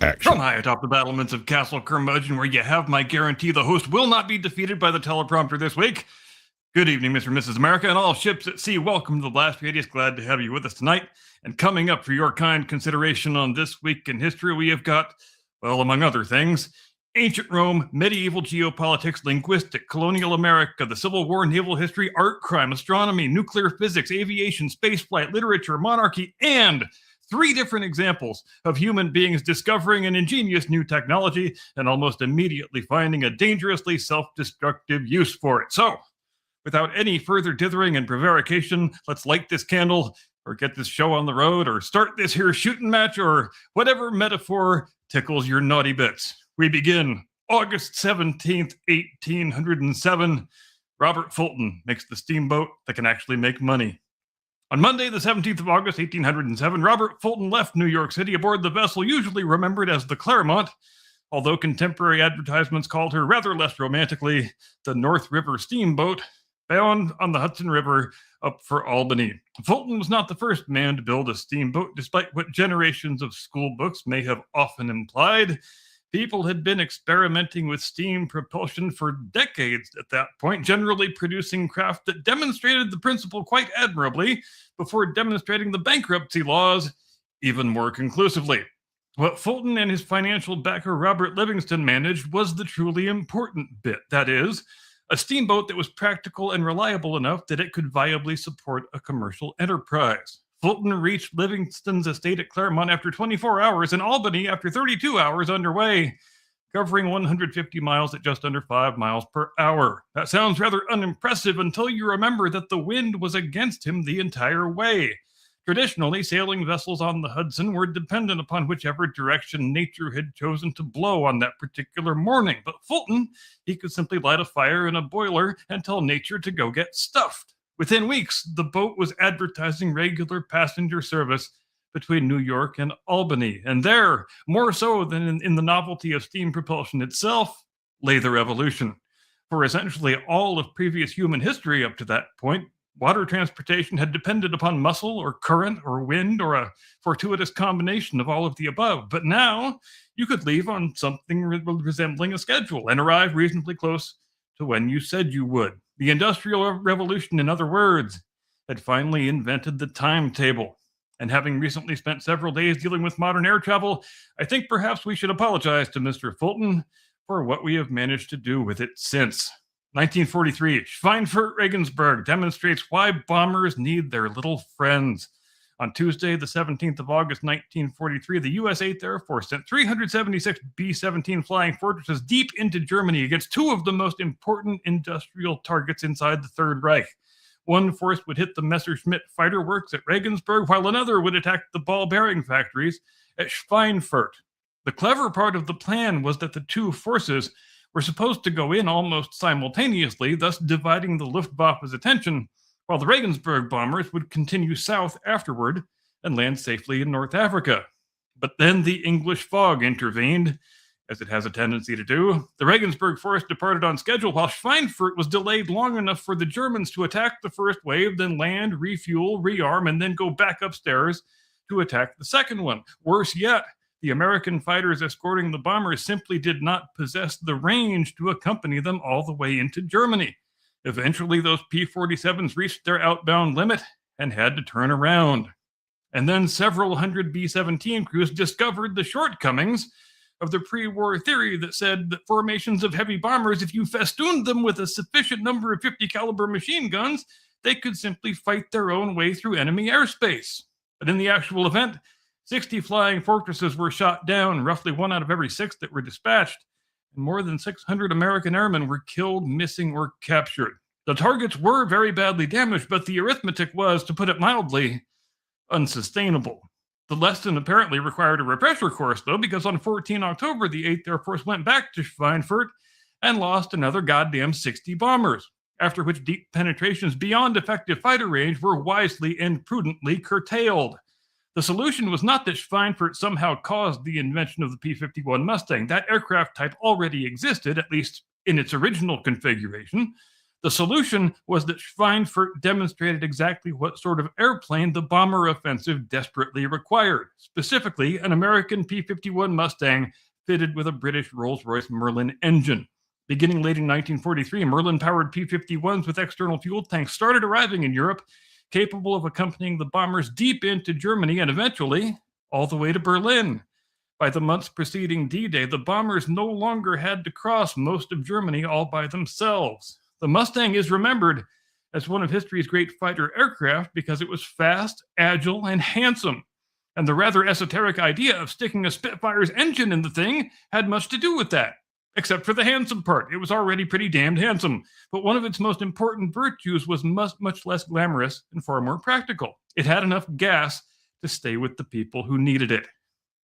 Action. From high atop the battlements of Castle Curmudgeon, where you have my guarantee the host will not be defeated by the teleprompter this week. Good evening, Mr. and Mrs. America, and all ships at sea. Welcome to the Blast Radius. Glad to have you with us tonight. And coming up for your kind consideration on This Week in History, we have got, well, among other things, ancient Rome, medieval geopolitics, linguistic, colonial America, the Civil War, naval history, art, crime, astronomy, nuclear physics, aviation, spaceflight, literature, monarchy, and 3 different examples of human beings discovering an ingenious new technology and almost immediately finding a dangerously self-destructive use for it. So, without any further dithering and prevarication, let's light this candle or get this show on the road or start this here shooting match or whatever metaphor tickles your naughty bits. We begin August 17th, 1807. Robert Fulton makes the steamboat that can actually make money. On Monday, the 17th of August, 1807, Robert Fulton left New York City aboard the vessel usually remembered as the Clermont, although contemporary advertisements called her rather less romantically the North River Steamboat, bound on the Hudson River up for Albany. Fulton was not the first man to build a steamboat, despite what generations of school books may have often implied. People had been experimenting with steam propulsion for decades at that point, generally producing craft that demonstrated the principle quite admirably before demonstrating the bankruptcy laws even more conclusively. What Fulton and his financial backer Robert Livingston managed was the truly important bit, that is, a steamboat that was practical and reliable enough that it could viably support a commercial enterprise. Fulton reached Livingston's estate at Clermont after 24 hours and Albany after 32 hours underway, covering 150 miles at just under 5 miles per hour. That sounds rather unimpressive until you remember that the wind was against him the entire way. Traditionally, sailing vessels on the Hudson were dependent upon whichever direction nature had chosen to blow on that particular morning. But Fulton, he could simply light a fire in a boiler and tell nature to go get stuffed. Within weeks, the boat was advertising regular passenger service between New York and Albany. And there, more so than in the novelty of steam propulsion itself, lay the revolution. For essentially all of previous human history up to that point, water transportation had depended upon muscle or current or wind or a fortuitous combination of all of the above. But now, you could leave on something resembling a schedule and arrive reasonably close to when you said you would. The Industrial Revolution, in other words, had finally invented the timetable. And having recently spent several days dealing with modern air travel, I think perhaps we should apologize to Mr. Fulton for what we have managed to do with it since. 1943, Schweinfurt Regensburg demonstrates why bombers need their little friends. On Tuesday, the 17th of August, 1943, the U.S. 8th Air Force sent 376 B-17 Flying Fortresses deep into Germany against 2 of the most important industrial targets inside the Third Reich. One force would hit the Messerschmitt fighter works at Regensburg, while another would attack the ball bearing factories at Schweinfurt. The clever part of the plan was that the 2 forces were supposed to go in almost simultaneously, thus dividing the Luftwaffe's attention, while the Regensburg bombers would continue south afterward and land safely in North Africa. But then the English fog intervened, as it has a tendency to do. The Regensburg force departed on schedule, while Schweinfurt was delayed long enough for the Germans to attack the first wave, then land, refuel, rearm, and then go back upstairs to attack the second one. Worse yet, the American fighters escorting the bombers simply did not possess the range to accompany them all the way into Germany. Eventually, those P-47s reached their outbound limit and had to turn around. And then several hundred B-17 crews discovered the shortcomings of the pre-war theory that said that formations of heavy bombers, if you festooned them with a sufficient number of 50 caliber machine guns, they could simply fight their own way through enemy airspace. But in the actual event, 60 Flying Fortresses were shot down, roughly 1 out of every 6 that were dispatched, and more than 600 American airmen were killed, missing, or captured. The targets were very badly damaged, but the arithmetic was, to put it mildly, unsustainable. The lesson apparently required a refresher course, though, because on 14 October, the 8th Air Force went back to Schweinfurt and lost another goddamn 60 bombers, after which deep penetrations beyond effective fighter range were wisely and prudently curtailed. The solution was not that Schweinfurt somehow caused the invention of the P-51 Mustang. That aircraft type already existed, at least in its original configuration. The solution was that Schweinfurt demonstrated exactly what sort of airplane the bomber offensive desperately required, specifically an American P-51 Mustang fitted with a British Rolls-Royce Merlin engine. Beginning late in 1943, Merlin-powered P-51s with external fuel tanks started arriving in Europe, capable of accompanying the bombers deep into Germany and eventually all the way to Berlin. By the months preceding D-Day, the bombers no longer had to cross most of Germany all by themselves. The Mustang is remembered as one of history's great fighter aircraft because it was fast, agile, and handsome. And the rather esoteric idea of sticking a Spitfire's engine in the thing had much to do with that. Except for the handsome part. It was already pretty damned handsome. But one of its most important virtues was much less glamorous and far more practical. It had enough gas to stay with the people who needed it.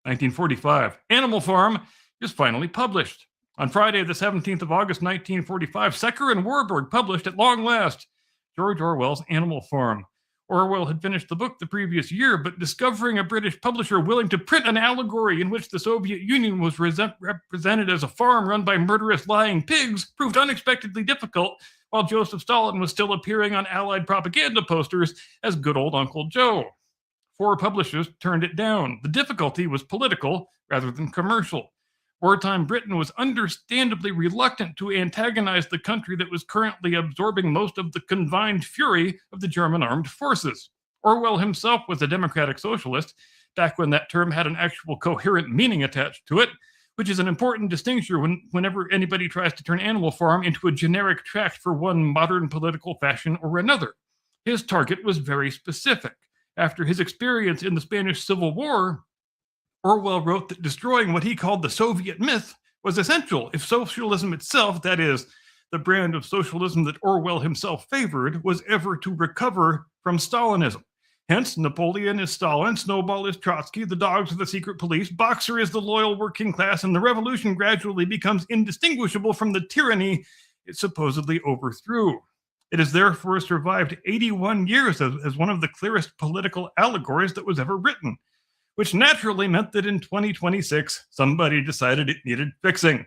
1945. Animal Farm is finally published. On Friday, the 17th of August, 1945, Secker and Warburg published at long last George Orwell's Animal Farm. Orwell had finished the book the previous year, but discovering a British publisher willing to print an allegory in which the Soviet Union was represented as a farm run by murderous lying pigs proved unexpectedly difficult, while Joseph Stalin was still appearing on Allied propaganda posters as good old Uncle Joe. 4 publishers turned it down. The difficulty was political rather than commercial. Wartime Britain was understandably reluctant to antagonize the country that was currently absorbing most of the combined fury of the German armed forces. Orwell himself was a democratic socialist, back when that term had an actual coherent meaning attached to it, which is an important distinction whenever anybody tries to turn Animal Farm into a generic tract for one modern political fashion or another. His target was very specific. After his experience in the Spanish Civil War, Orwell wrote that destroying what he called the Soviet myth was essential if socialism itself, that is, the brand of socialism that Orwell himself favored, was ever to recover from Stalinism. Hence, Napoleon is Stalin, Snowball is Trotsky, the dogs are the secret police, Boxer is the loyal working class, and the revolution gradually becomes indistinguishable from the tyranny it supposedly overthrew. It has therefore survived 81 years as one of the clearest political allegories that was ever written, which naturally meant that in 2026, somebody decided it needed fixing.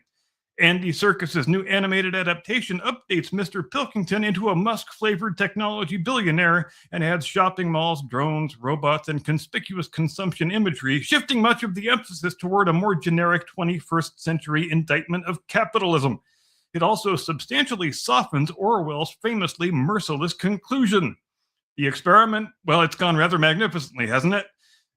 Andy Serkis's new animated adaptation updates Mr. Pilkington into a Musk-flavored technology billionaire and adds shopping malls, drones, robots, and conspicuous consumption imagery, shifting much of the emphasis toward a more generic 21st century indictment of capitalism. It also substantially softens Orwell's famously merciless conclusion. The experiment, well, it's gone rather magnificently, hasn't it?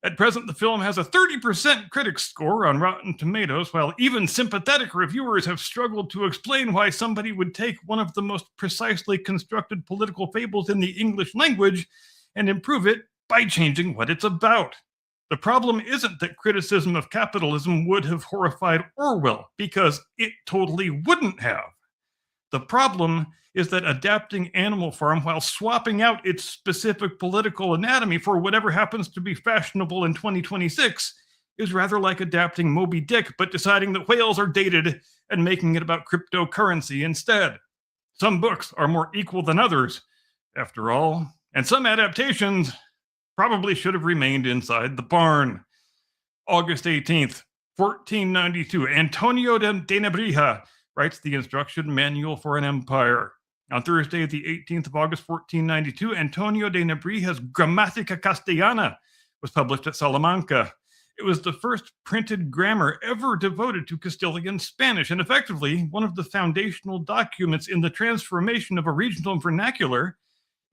At present, the film has a 30% critics score on Rotten Tomatoes, while even sympathetic reviewers have struggled to explain why somebody would take one of the most precisely constructed political fables in the English language and improve it by changing what it's about. The problem isn't that criticism of capitalism would have horrified Orwell, because it totally wouldn't have. The problem is that adapting Animal Farm while swapping out its specific political anatomy for whatever happens to be fashionable in 2026 is rather like adapting Moby Dick, but deciding that whales are dated and making it about cryptocurrency instead. Some books are more equal than others, after all, and some adaptations probably should have remained inside the barn. August 18th, 1492, Antonio de Nebrija writes the instruction manual for an empire. On Thursday, the 18th of August, 1492, Antonio de Nebrija's Gramatica Castellana was published at Salamanca. It was the first printed grammar ever devoted to Castilian Spanish, and effectively one of the foundational documents in the transformation of a regional vernacular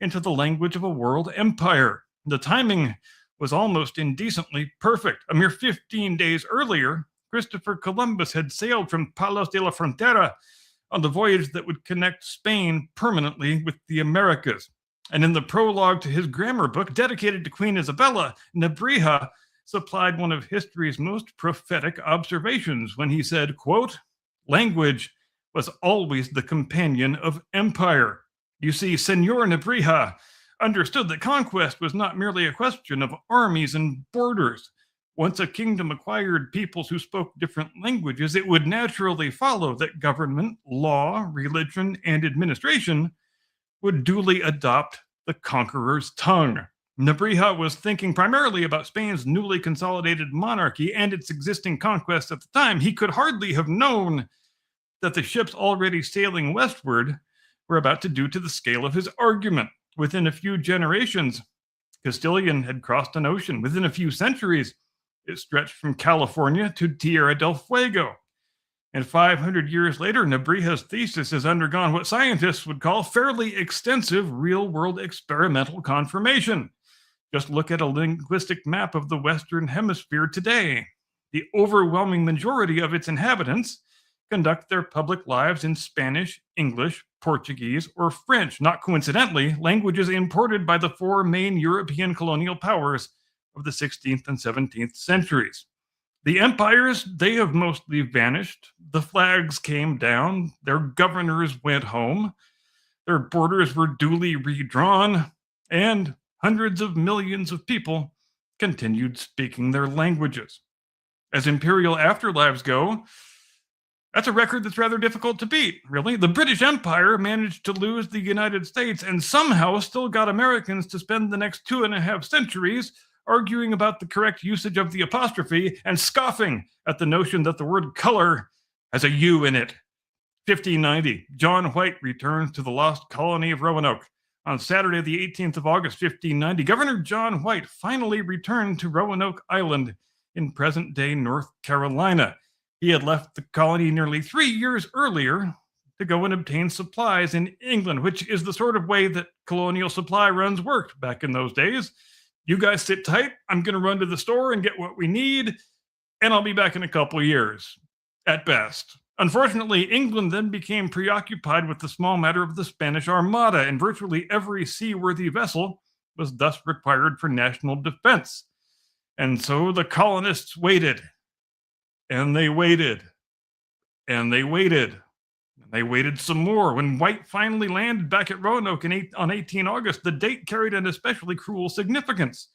into the language of a world empire. The timing was almost indecently perfect. A mere 15 days earlier, Christopher Columbus had sailed from Palos de la Frontera on the voyage that would connect Spain permanently with the Americas. And in the prologue to his grammar book dedicated to Queen Isabella, Nebrija supplied one of history's most prophetic observations when he said, quote, "Language was always the companion of empire. You see, Senor Nebrija understood that conquest was not merely a question of armies and borders. Once a kingdom acquired peoples who spoke different languages, it would naturally follow that government, law, religion, and administration would duly adopt the conqueror's tongue." Nebrija was thinking primarily about Spain's newly consolidated monarchy and its existing conquests at the time. He could hardly have known that the ships already sailing westward were about to do to the scale of his argument. Within a few generations, Castilian had crossed an ocean. Within a few centuries, it stretched from California to Tierra del Fuego. And 500 years later, Nebriha's thesis has undergone what scientists would call fairly extensive real-world experimental confirmation. Just look at a linguistic map of the Western Hemisphere today. The overwhelming majority of its inhabitants conduct their public lives in Spanish, English, Portuguese, or French, not coincidentally, languages imported by the four main European colonial powers of the 16th and 17th centuries. The empires, they have mostly vanished. The flags came down, their governors went home, their borders were duly redrawn, and hundreds of millions of people continued speaking their languages. As imperial afterlives go, that's a record that's rather difficult to beat, really. The British Empire managed to lose the United States and somehow still got Americans to spend the next 2.5 centuries arguing about the correct usage of the apostrophe and scoffing at the notion that the word color has a U in it. 1590, John White returns to the lost colony of Roanoke. On Saturday, the 18th of August, 1590, Governor John White finally returned to Roanoke Island in present-day North Carolina. He had left the colony nearly 3 years earlier to go and obtain supplies in England, which is the sort of way that colonial supply runs worked back in those days. You guys sit tight. I'm going to run to the store and get what we need, and I'll be back in a couple of years, at best. Unfortunately, England then became preoccupied with the small matter of the Spanish Armada, and virtually every seaworthy vessel was thus required for national defense. And so the colonists waited, and they waited, and they waited, and they waited some more. When White finally landed back at Roanoke on 18 August, the date carried an especially cruel significance,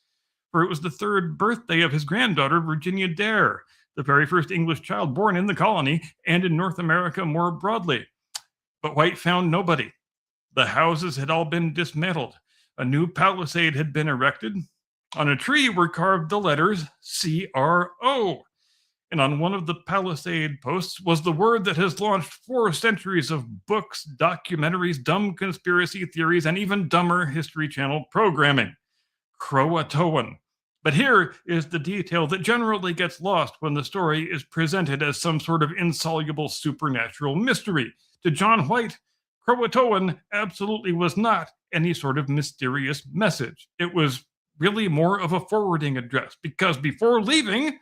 for it was the 3rd birthday of his granddaughter, Virginia Dare, the very first English child born in the colony and in North America more broadly. But White found nobody. The houses had all been dismantled. A new palisade had been erected. On a tree were carved the letters C-R-O. And on one of the palisade posts was the word that has launched 4 centuries of books, documentaries, dumb conspiracy theories, and even dumber History Channel programming: Croatoan. But here is the detail that generally gets lost when the story is presented as some sort of insoluble supernatural mystery. To John White, Croatoan absolutely was not any sort of mysterious message. It was really more of a forwarding address, because before leaving,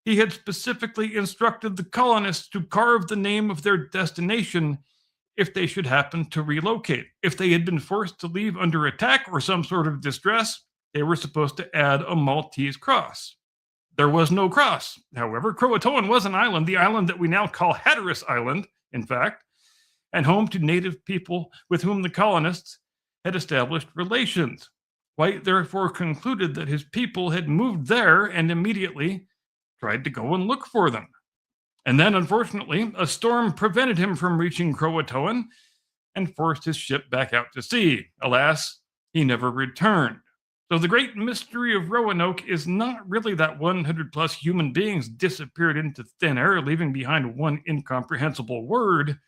he had specifically instructed the colonists to carve the name of their destination if they should happen to relocate. If they had been forced to leave under attack or some sort of distress, they were supposed to add a Maltese cross. There was no cross. However, Croatoan was an island, the island that we now call Hatteras Island, in fact, and home to native people with whom the colonists had established relations. White therefore concluded that his people had moved there and immediately tried to go and look for them. And then, unfortunately, a storm prevented him from reaching Croatoan and forced his ship back out to sea. Alas, he never returned. So the great mystery of Roanoke is not really that 100 plus human beings disappeared into thin air, leaving behind one incomprehensible word.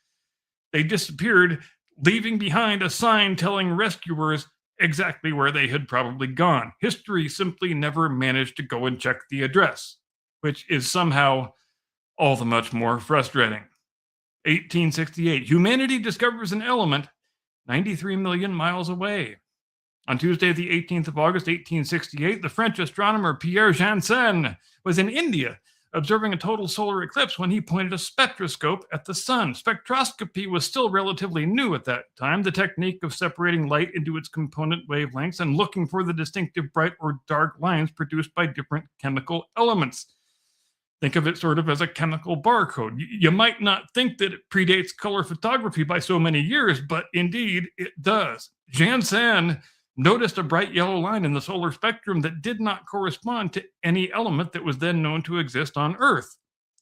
They disappeared, leaving behind a sign telling rescuers exactly where they had probably gone. History simply never managed to go and check the address, which is somehow all the much more frustrating. 1868, humanity discovers an element 93 million miles away. On Tuesday, the 18th of August, 1868, the French astronomer Pierre Janssen was in India observing a total solar eclipse when he pointed a spectroscope at the sun. Spectroscopy was still relatively new at that time, the technique of separating light into its component wavelengths and looking for the distinctive bright or dark lines produced by different chemical elements. Think of it sort of as a chemical barcode. You might not think that it predates color photography by so many years, but indeed it does. Janssen noticed a bright yellow line in the solar spectrum that did not correspond to any element that was then known to exist on Earth.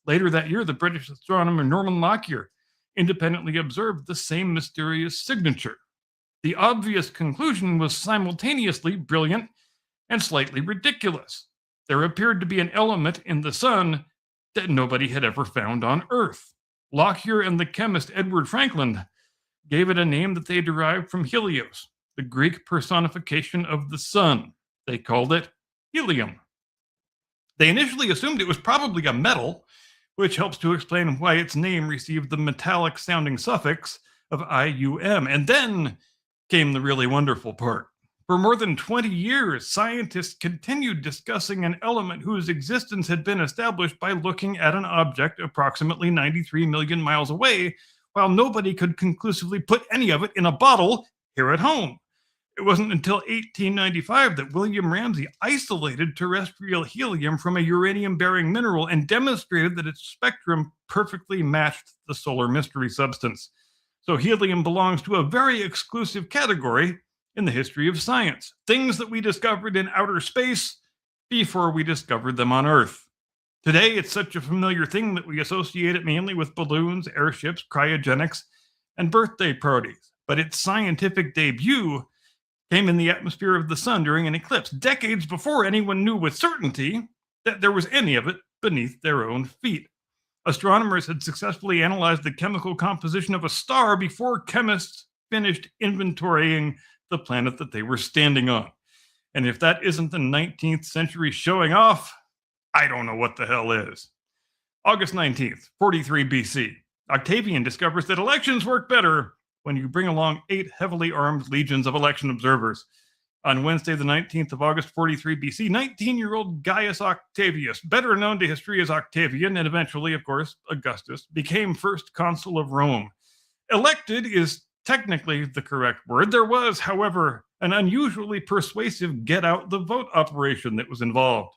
Later that year, the British astronomer Norman Lockyer independently observed the same mysterious signature. The obvious conclusion was simultaneously brilliant and slightly ridiculous. There appeared to be an element in the sun that nobody had ever found on Earth. Lockyer and the chemist Edward Franklin gave it a name that they derived from Helios, the Greek personification of the sun. They called it helium. They initially assumed it was probably a metal, which helps to explain why its name received the metallic sounding suffix of IUM. And then came the really wonderful part. For more than 20 years, scientists continued discussing an element whose existence had been established by looking at an object approximately 93 million miles away, while nobody could conclusively put any of it in a bottle here at home. It wasn't until 1895 that William Ramsay isolated terrestrial helium from a uranium-bearing mineral and demonstrated that its spectrum perfectly matched the solar mystery substance. So helium belongs to a very exclusive category in the history of science. Things that we discovered in outer space before we discovered them on Earth. Today, it's such a familiar thing that we associate it mainly with balloons, airships, cryogenics, and birthday parties. But its scientific debut came in the atmosphere of the sun during an eclipse, decades before anyone knew with certainty that there was any of it beneath their own feet. Astronomers had successfully analyzed the chemical composition of a star before chemists finished inventorying the planet that they were standing on. And if that isn't the 19th century showing off, I don't know what the hell is. August 19th, 43 BC. Octavian discovers that elections work better when you bring along 8 heavily armed legions of election observers. On Wednesday, the 19th of August, 43 BC, 19-year-old Gaius Octavius, better known to history as Octavian and eventually, of course, Augustus, became first consul of Rome. Elected is technically the correct word. There was, however, an unusually persuasive get-out-the-vote operation that was involved.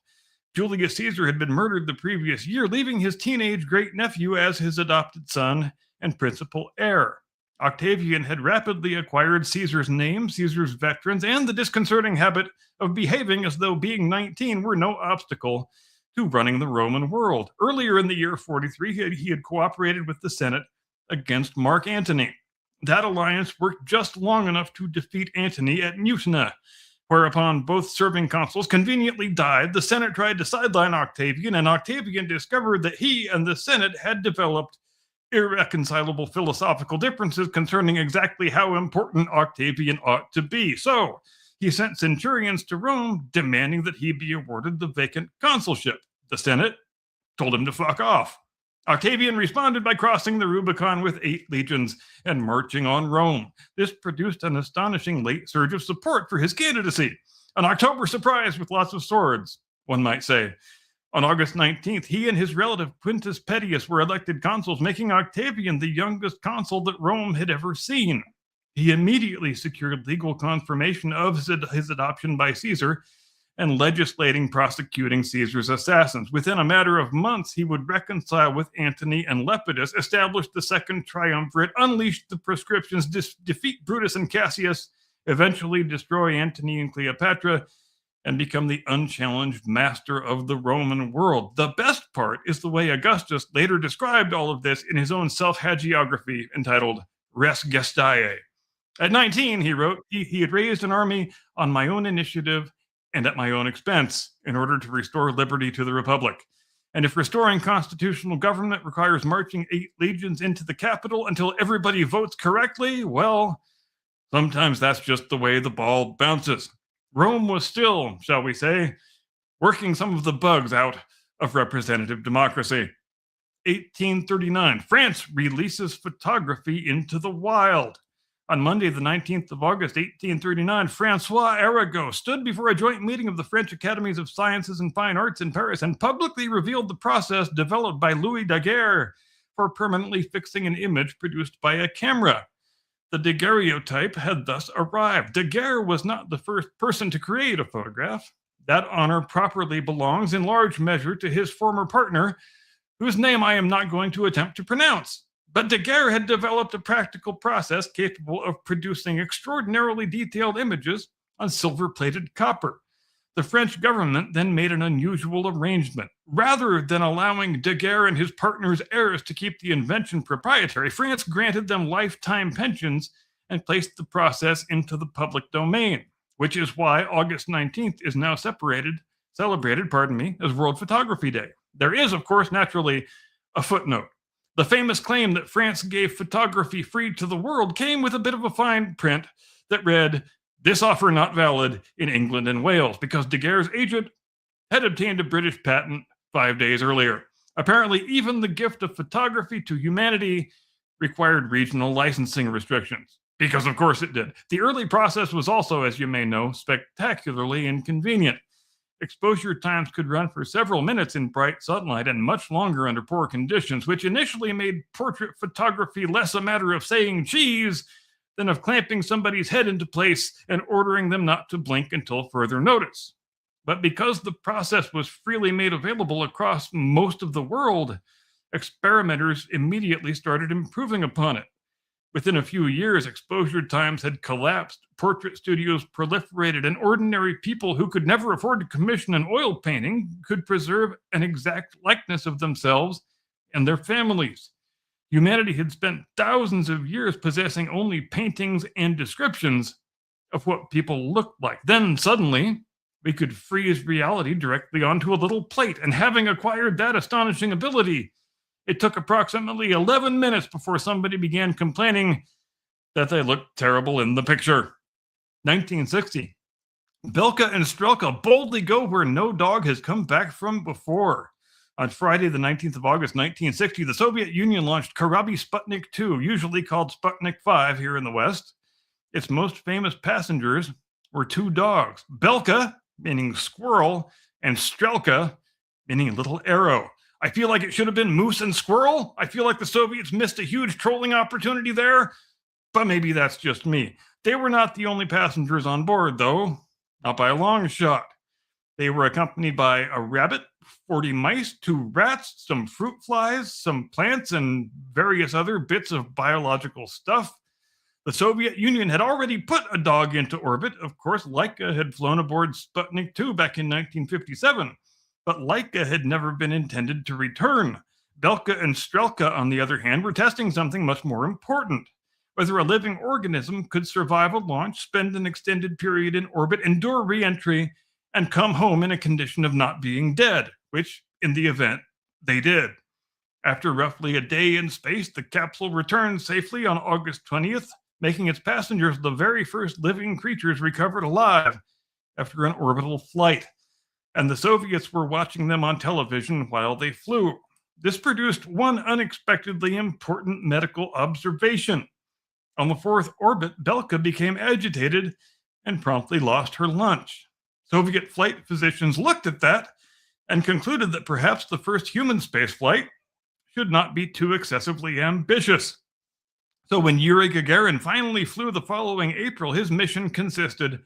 Julius Caesar had been murdered the previous year, leaving his teenage great-nephew as his adopted son and principal heir. Octavian had rapidly acquired Caesar's name, Caesar's veterans, and the disconcerting habit of behaving as though being 19 were no obstacle to running the Roman world. Earlier in the year 43, he had cooperated with the Senate against Mark Antony. That alliance worked just long enough to defeat Antony at Mutina, whereupon both serving consuls conveniently died. The Senate tried to sideline Octavian, and Octavian discovered that he and the Senate had developed irreconcilable philosophical differences concerning exactly how important Octavian ought to be. So he sent centurions to Rome demanding that he be awarded the vacant consulship. The Senate told him to fuck off. Octavian responded by crossing the Rubicon with 8 legions and marching on Rome. This produced an astonishing late surge of support for his candidacy. An October surprise with lots of swords, one might say. On August 19th, he and his relative Quintus Pedius were elected consuls, making Octavian the youngest consul that Rome had ever seen. He immediately secured legal confirmation of his adoption by Caesar and legislating prosecuting Caesar's assassins. Within a matter of months, he would reconcile with Antony and Lepidus, establish the Second Triumvirate, unleash the proscriptions, defeat Brutus and Cassius, eventually destroy Antony and Cleopatra, and become the unchallenged master of the Roman world. The best part is the way Augustus later described all of this in his own self-hagiography entitled Res Gestae. At 19, he wrote, he had raised an army on my own initiative and at my own expense in order to restore liberty to the Republic. And if restoring constitutional government requires marching 8 legions into the capital until everybody votes correctly, well, sometimes that's just the way the ball bounces. Rome was still, shall we say, working some of the bugs out of representative democracy. 1839, France releases photography into the wild. On Monday, the 19th of August, 1839, Francois Arago stood before a joint meeting of the French Academies of Sciences and Fine Arts in Paris and publicly revealed the process developed by Louis Daguerre for permanently fixing an image produced by a camera. The daguerreotype had thus arrived. Daguerre was not the first person to create a photograph. That honor properly belongs in large measure to his former partner, whose name I am not going to attempt to pronounce. But Daguerre had developed a practical process capable of producing extraordinarily detailed images on silver-plated copper. The French government then made an unusual arrangement. Rather than allowing Daguerre and his partner's heirs to keep the invention proprietary, France granted them lifetime pensions and placed the process into the public domain, which is why August 19th is now celebrated as World Photography Day. There is, of course, naturally, a footnote. The famous claim that France gave photography free to the world came with a bit of a fine print that read, "This offer not valid in England and Wales," because Daguerre's agent had obtained a British patent 5 days earlier. Apparently, even the gift of photography to humanity required regional licensing restrictions, because of course it did. The early process was also, as you may know, spectacularly inconvenient. Exposure times could run for several minutes in bright sunlight and much longer under poor conditions, which initially made portrait photography less a matter of saying cheese than of clamping somebody's head into place and ordering them not to blink until further notice. But because the process was freely made available across most of the world, experimenters immediately started improving upon it. Within a few years, exposure times had collapsed, portrait studios proliferated, and ordinary people who could never afford to commission an oil painting could preserve an exact likeness of themselves and their families. Humanity had spent thousands of years possessing only paintings and descriptions of what people looked like. Then suddenly, we could freeze reality directly onto a little plate, and having acquired that astonishing ability, it took approximately 11 minutes before somebody began complaining that they looked terrible in the picture. 1960. Belka and Strelka boldly go where no dog has come back from before. On Friday, the 19th of August, 1960, the Soviet Union launched Karabi Sputnik 2, usually called Sputnik 5 here in the West. Its most famous passengers were two dogs, Belka, meaning squirrel, and Strelka, meaning little arrow. I feel like it should have been moose and squirrel. I feel like the Soviets missed a huge trolling opportunity there, but maybe that's just me. They were not the only passengers on board, though, not by a long shot. They were accompanied by a rabbit, 40 mice, 2 rats, some fruit flies, some plants, and various other bits of biological stuff. The Soviet Union had already put a dog into orbit. Of course, Laika had flown aboard Sputnik 2 back in 1957. But Laika had never been intended to return. Belka and Strelka, on the other hand, were testing something much more important: whether a living organism could survive a launch, spend an extended period in orbit, endure re-entry, and come home in a condition of not being dead, which, in the event, they did. After roughly a day in space, the capsule returned safely on August 20th, making its passengers the very first living creatures recovered alive after an orbital flight. And the Soviets were watching them on television while they flew. This produced one unexpectedly important medical observation. On the fourth orbit, Belka became agitated and promptly lost her lunch. Soviet flight physicians looked at that and concluded that perhaps the first human spaceflight should not be too excessively ambitious. So when Yuri Gagarin finally flew the following April, his mission consisted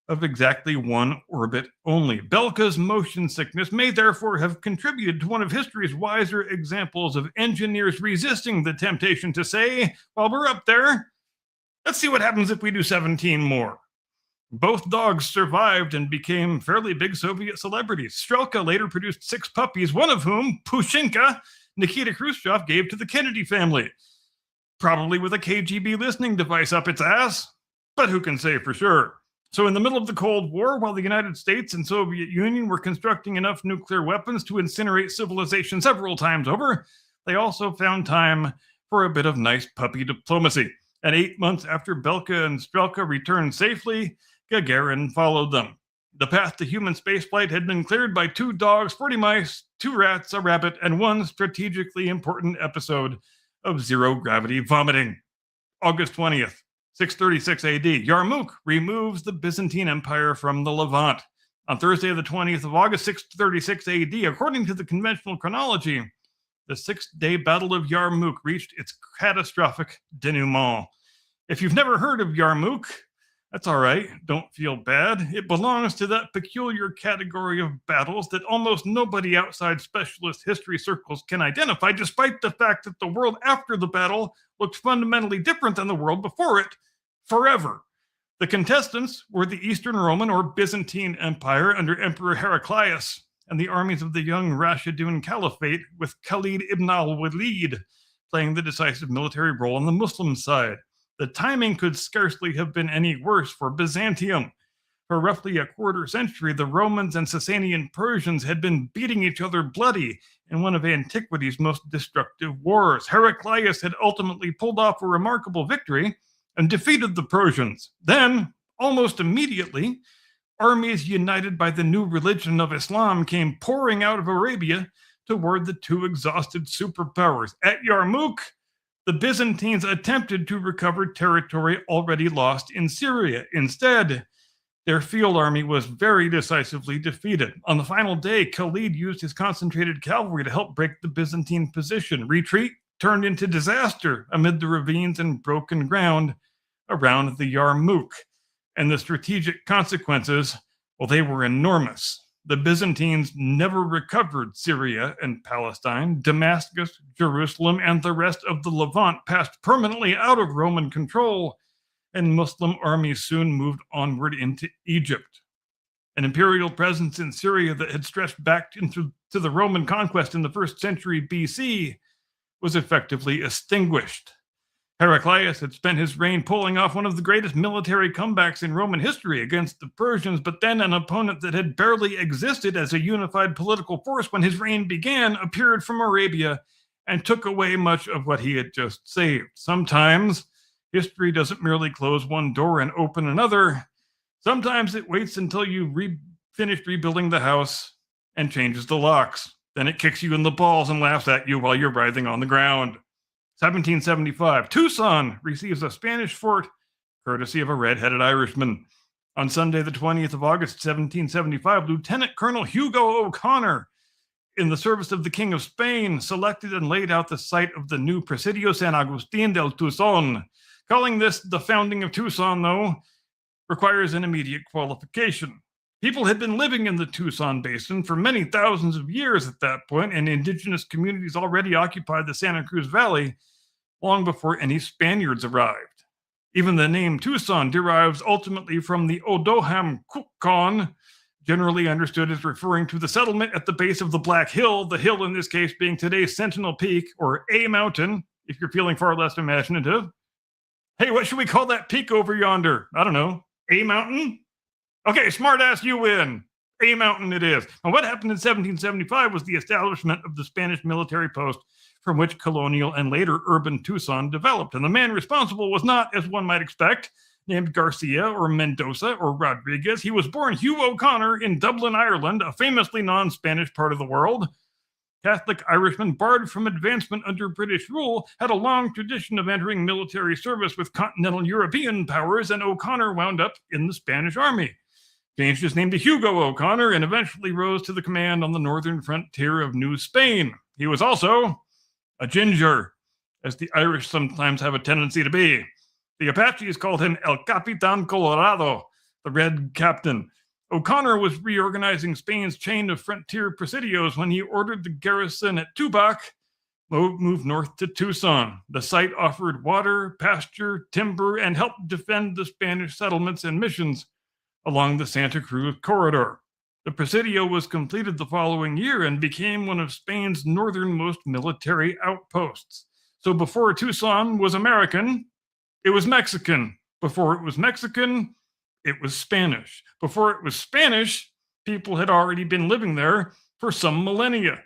of exactly one orbit only. Belka's motion sickness may therefore have contributed to one of history's wiser examples of engineers resisting the temptation to say, while we're up there, let's see what happens if we do 17 more. Both dogs survived and became fairly big Soviet celebrities. Strelka later produced 6 puppies, one of whom, Pushinka, Nikita Khrushchev gave to the Kennedy family, probably with a KGB listening device up its ass, but who can say for sure? So in the middle of the Cold War, while the United States and Soviet Union were constructing enough nuclear weapons to incinerate civilization several times over, they also found time for a bit of nice puppy diplomacy. And 8 months after Belka and Strelka returned safely, Gagarin followed them. The path to human spaceflight had been cleared by 2 dogs, 40 mice, 2 rats, a rabbit, and one strategically important episode of zero-gravity vomiting. August 20th. 636 AD, Yarmouk removes the Byzantine Empire from the Levant. On Thursday, the 20th of August, 636 AD, according to the conventional chronology, the 6-day Battle of Yarmouk reached its catastrophic denouement. If you've never heard of Yarmouk, that's all right. Don't feel bad. It belongs to that peculiar category of battles that almost nobody outside specialist history circles can identify, despite the fact that the world after the battle looked fundamentally different than the world before it forever. The contestants were the Eastern Roman or Byzantine Empire under Emperor Heraclius and the armies of the young Rashidun Caliphate, with Khalid ibn al-Walid playing the decisive military role on the Muslim side. The timing could scarcely have been any worse for Byzantium. For roughly a quarter century, the Romans and Sasanian Persians had been beating each other bloody in one of antiquity's most destructive wars. Heraclius had ultimately pulled off a remarkable victory and defeated the Persians. Then, almost immediately, armies united by the new religion of Islam came pouring out of Arabia toward the two exhausted superpowers. At Yarmouk, the Byzantines attempted to recover territory already lost in Syria. Instead, their field army was very decisively defeated. On the final day, Khalid used his concentrated cavalry to help break the Byzantine position. Retreat turned into disaster amid the ravines and broken ground around the Yarmouk. And the strategic consequences, well, they were enormous. The Byzantines never recovered Syria and Palestine. Damascus, Jerusalem, and the rest of the Levant passed permanently out of Roman control, and Muslim armies soon moved onward into Egypt. An imperial presence in Syria that had stretched back into the Roman conquest in the 1st century BC was effectively extinguished. Heraclius had spent his reign pulling off one of the greatest military comebacks in Roman history against the Persians, but then an opponent that had barely existed as a unified political force when his reign began appeared from Arabia and took away much of what he had just saved. Sometimes history doesn't merely close one door and open another. Sometimes it waits until you finished rebuilding the house and changes the locks. Then it kicks you in the balls and laughs at you while you're writhing on the ground. 1775, Tucson receives a Spanish fort courtesy of a red-headed Irishman. On Sunday, the 20th of August, 1775, Lieutenant Colonel Hugo O'Connor, in the service of the King of Spain, selected and laid out the site of the new Presidio San Agustin del Tucson. Calling this the founding of Tucson, though, requires an immediate qualification. People had been living in the Tucson Basin for many thousands of years at that point, and indigenous communities already occupied the Santa Cruz Valley long before any Spaniards arrived. Even the name Tucson derives ultimately from the Odoham Kukon, generally understood as referring to the settlement at the base of the Black Hill, the hill in this case being today's Sentinel Peak, or A Mountain, if you're feeling far less imaginative. Hey, what should we call that peak over yonder? I don't know. A Mountain? Okay, smartass, you win. A Mountain it is. Now, what happened in 1775 was the establishment of the Spanish military post from which colonial and later urban Tucson developed. And the man responsible was not, as one might expect, named Garcia or Mendoza or Rodriguez. He was born Hugh O'Connor in Dublin, Ireland, a famously non-Spanish part of the world. Catholic Irishmen, barred from advancement under British rule, had a long tradition of entering military service with continental European powers, and O'Connor wound up in the Spanish army. Changed his name to Hugo O'Connor and eventually rose to the command on the northern frontier of New Spain. He was also a ginger, as the Irish sometimes have a tendency to be. The Apaches called him El Capitan Colorado, the Red Captain. O'Connor was reorganizing Spain's chain of frontier presidios when he ordered the garrison at Tubac move north to Tucson. The site offered water, pasture, timber, and helped defend the Spanish settlements and missions along the Santa Cruz corridor. The Presidio was completed the following year and became one of Spain's northernmost military outposts. So before Tucson was American, it was Mexican. Before it was Mexican, it was Spanish. Before it was Spanish, people had already been living there for some millennia.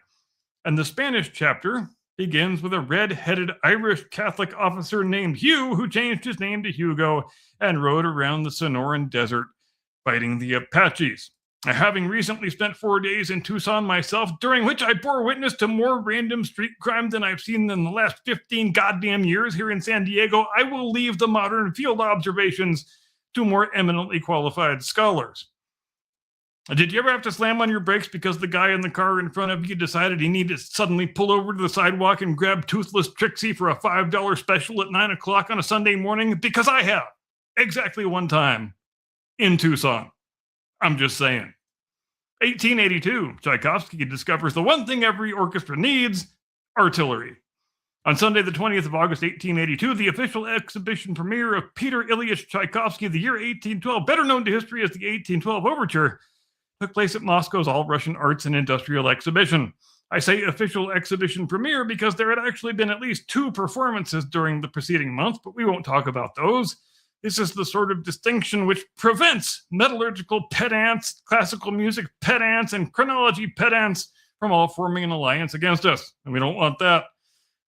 And the Spanish chapter begins with a red-headed Irish Catholic officer named Hugh who changed his name to Hugo and rode around the Sonoran Desert fighting the Apaches. Having recently spent 4 days in Tucson myself, during which I bore witness to more random street crime than I've seen in the last 15 goddamn years here in San Diego, I will leave the modern field observations to more eminently qualified scholars. Did you ever have to slam on your brakes because the guy in the car in front of you decided he needed to suddenly pull over to the sidewalk and grab Toothless Trixie for a $5 special at 9 o'clock on a Sunday morning? Because I have. Exactly one time. In Tucson. I'm just saying. 1882, Tchaikovsky discovers the one thing every orchestra needs, artillery. On Sunday, the 20th of August, 1882, the official exhibition premiere of Peter Ilyich Tchaikovsky, the year 1812, better known to history as the 1812 Overture, took place at Moscow's All-Russian Arts and Industrial Exhibition. I say official exhibition premiere because there had actually been at least 2 performances during the preceding month, but we won't talk about those. This is the sort of distinction which prevents metallurgical pedants, classical music pedants, and chronology pedants from all forming an alliance against us, and we don't want that.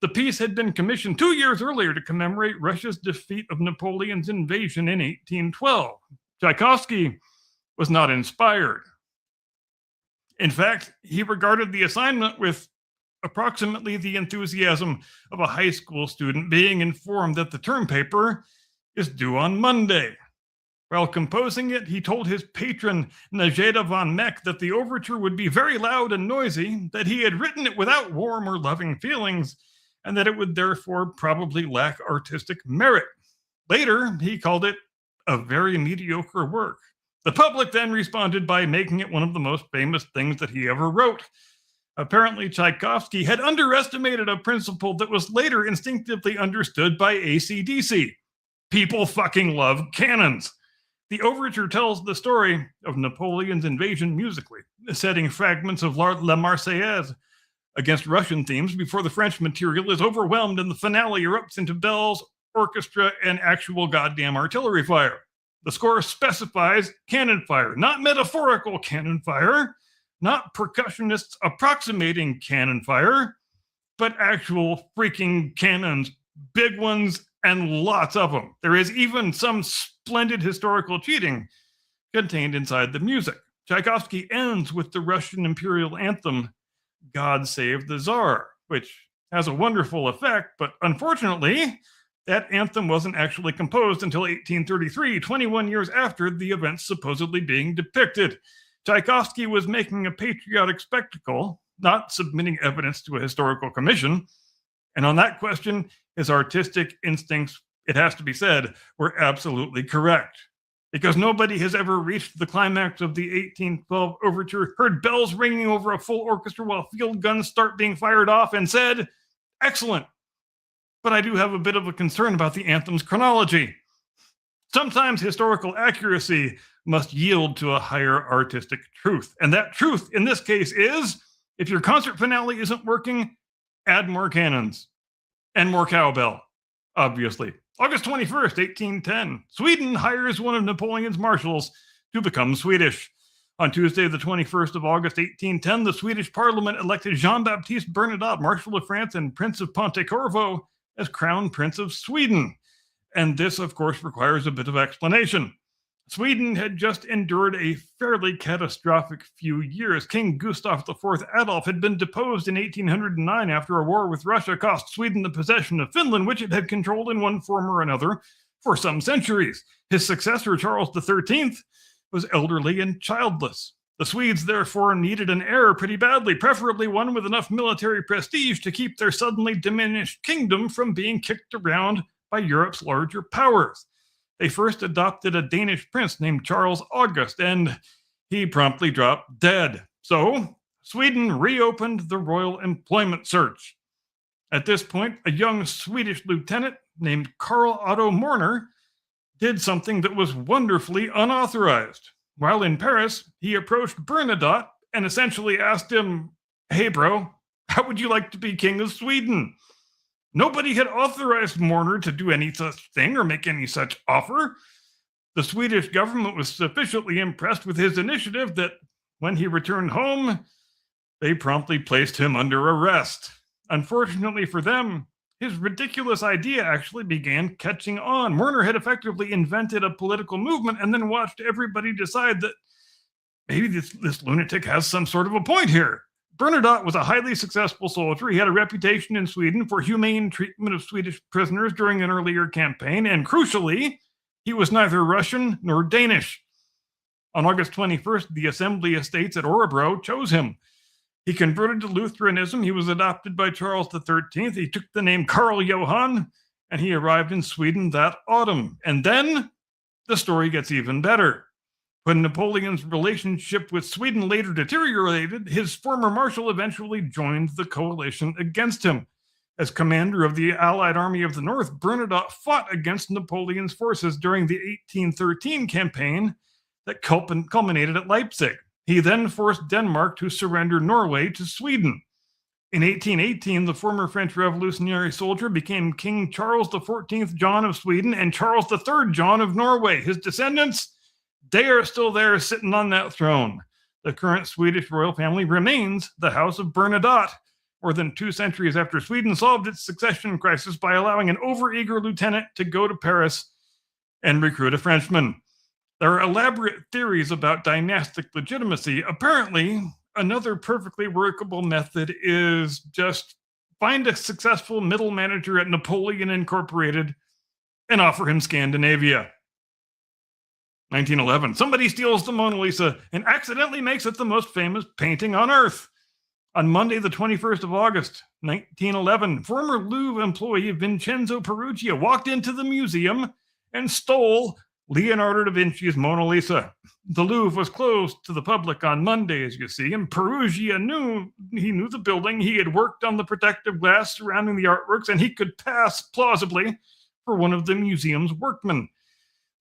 The piece had been commissioned 2 years earlier to commemorate Russia's defeat of Napoleon's invasion in 1812. Tchaikovsky was not inspired. In fact, he regarded the assignment with approximately the enthusiasm of a high school student being informed that the term paper is due on Monday. While composing it, he told his patron, Najeda von Meck, that the overture would be very loud and noisy, that he had written it without warm or loving feelings, and that it would therefore probably lack artistic merit. Later, he called it a very mediocre work. The public then responded by making it one of the most famous things that he ever wrote. Apparently, Tchaikovsky had underestimated a principle that was later instinctively understood by AC/DC. People fucking love cannons. The overture tells the story of Napoleon's invasion musically, setting fragments of La Marseillaise against Russian themes before the French material is overwhelmed and the finale erupts into bells, orchestra, and actual goddamn artillery fire. The score specifies cannon fire, not metaphorical cannon fire, not percussionists approximating cannon fire, but actual freaking cannons, big ones, and lots of them. There is even some splendid historical cheating contained inside the music. Tchaikovsky ends with the Russian imperial anthem, God Save the Tsar, which has a wonderful effect, but unfortunately, that anthem wasn't actually composed until 1833, 21 years after the events supposedly being depicted. Tchaikovsky was making a patriotic spectacle, not submitting evidence to a historical commission. And on that question, his artistic instincts, it has to be said, were absolutely correct. Because nobody has ever reached the climax of the 1812 overture, heard bells ringing over a full orchestra while field guns start being fired off, and said, excellent. But I do have a bit of a concern about the anthem's chronology. Sometimes historical accuracy must yield to a higher artistic truth. And that truth in this case is, if your concert finale isn't working, add more cannons and more cowbell, obviously. August 21st, 1810, Sweden hires one of Napoleon's marshals to become Swedish. On Tuesday, the 21st of August, 1810, the Swedish parliament elected Jean-Baptiste Bernadotte, Marshal of France and Prince of Pontecorvo, as Crown Prince of Sweden. And this, of course, requires a bit of explanation. Sweden had just endured a fairly catastrophic few years. King Gustav IV Adolf had been deposed in 1809 after a war with Russia cost Sweden the possession of Finland, which it had controlled in one form or another for some centuries. His successor, Charles XIII, was elderly and childless. The Swedes therefore needed an heir pretty badly, preferably one with enough military prestige to keep their suddenly diminished kingdom from being kicked around by Europe's larger powers. They first adopted a Danish prince named Charles August, and he promptly dropped dead. So, Sweden reopened the royal employment search. At this point, a young Swedish lieutenant named Karl Otto Morner did something that was wonderfully unauthorized. While in Paris, he approached Bernadotte and essentially asked him, hey bro, how would you like to be king of Sweden? Nobody had authorized Morner to do any such thing or make any such offer. The Swedish government was sufficiently impressed with his initiative that when he returned home, they promptly placed him under arrest. Unfortunately for them, his ridiculous idea actually began catching on. Morner had effectively invented a political movement and then watched everybody decide that maybe this lunatic has some sort of a point here. Bernadotte was a highly successful soldier. He had a reputation in Sweden for humane treatment of Swedish prisoners during an earlier campaign, and crucially, he was neither Russian nor Danish. On August 21st, the Assembly Estates at Orebro chose him. He converted to Lutheranism. He was adopted by Charles XIII. He took the name Karl Johan, and he arrived in Sweden that autumn. And then the story gets even better. When Napoleon's relationship with Sweden later deteriorated, his former marshal eventually joined the coalition against him. As commander of the Allied Army of the North, Bernadotte fought against Napoleon's forces during the 1813 campaign that culminated at Leipzig. He then forced Denmark to surrender Norway to Sweden. In 1818, the former French revolutionary soldier became King Charles XIV John of Sweden and Charles III John of Norway. His descendants, they are still there sitting on that throne. The current Swedish royal family remains the House of Bernadotte, more than 2 centuries after Sweden solved its succession crisis by allowing an overeager lieutenant to go to Paris and recruit a Frenchman. There are elaborate theories about dynastic legitimacy. Apparently, another perfectly workable method is just find a successful middle manager at Napoleon Incorporated and offer him Scandinavia. 1911, somebody steals the Mona Lisa and accidentally makes it the most famous painting on Earth. On Monday, the 21st of August, 1911, former Louvre employee Vincenzo Perugia walked into the museum and stole Leonardo da Vinci's Mona Lisa. The Louvre was closed to the public on Monday, as you see, and Perugia knew the building. He had worked on the protective glass surrounding the artworks, and he could pass plausibly for one of the museum's workmen.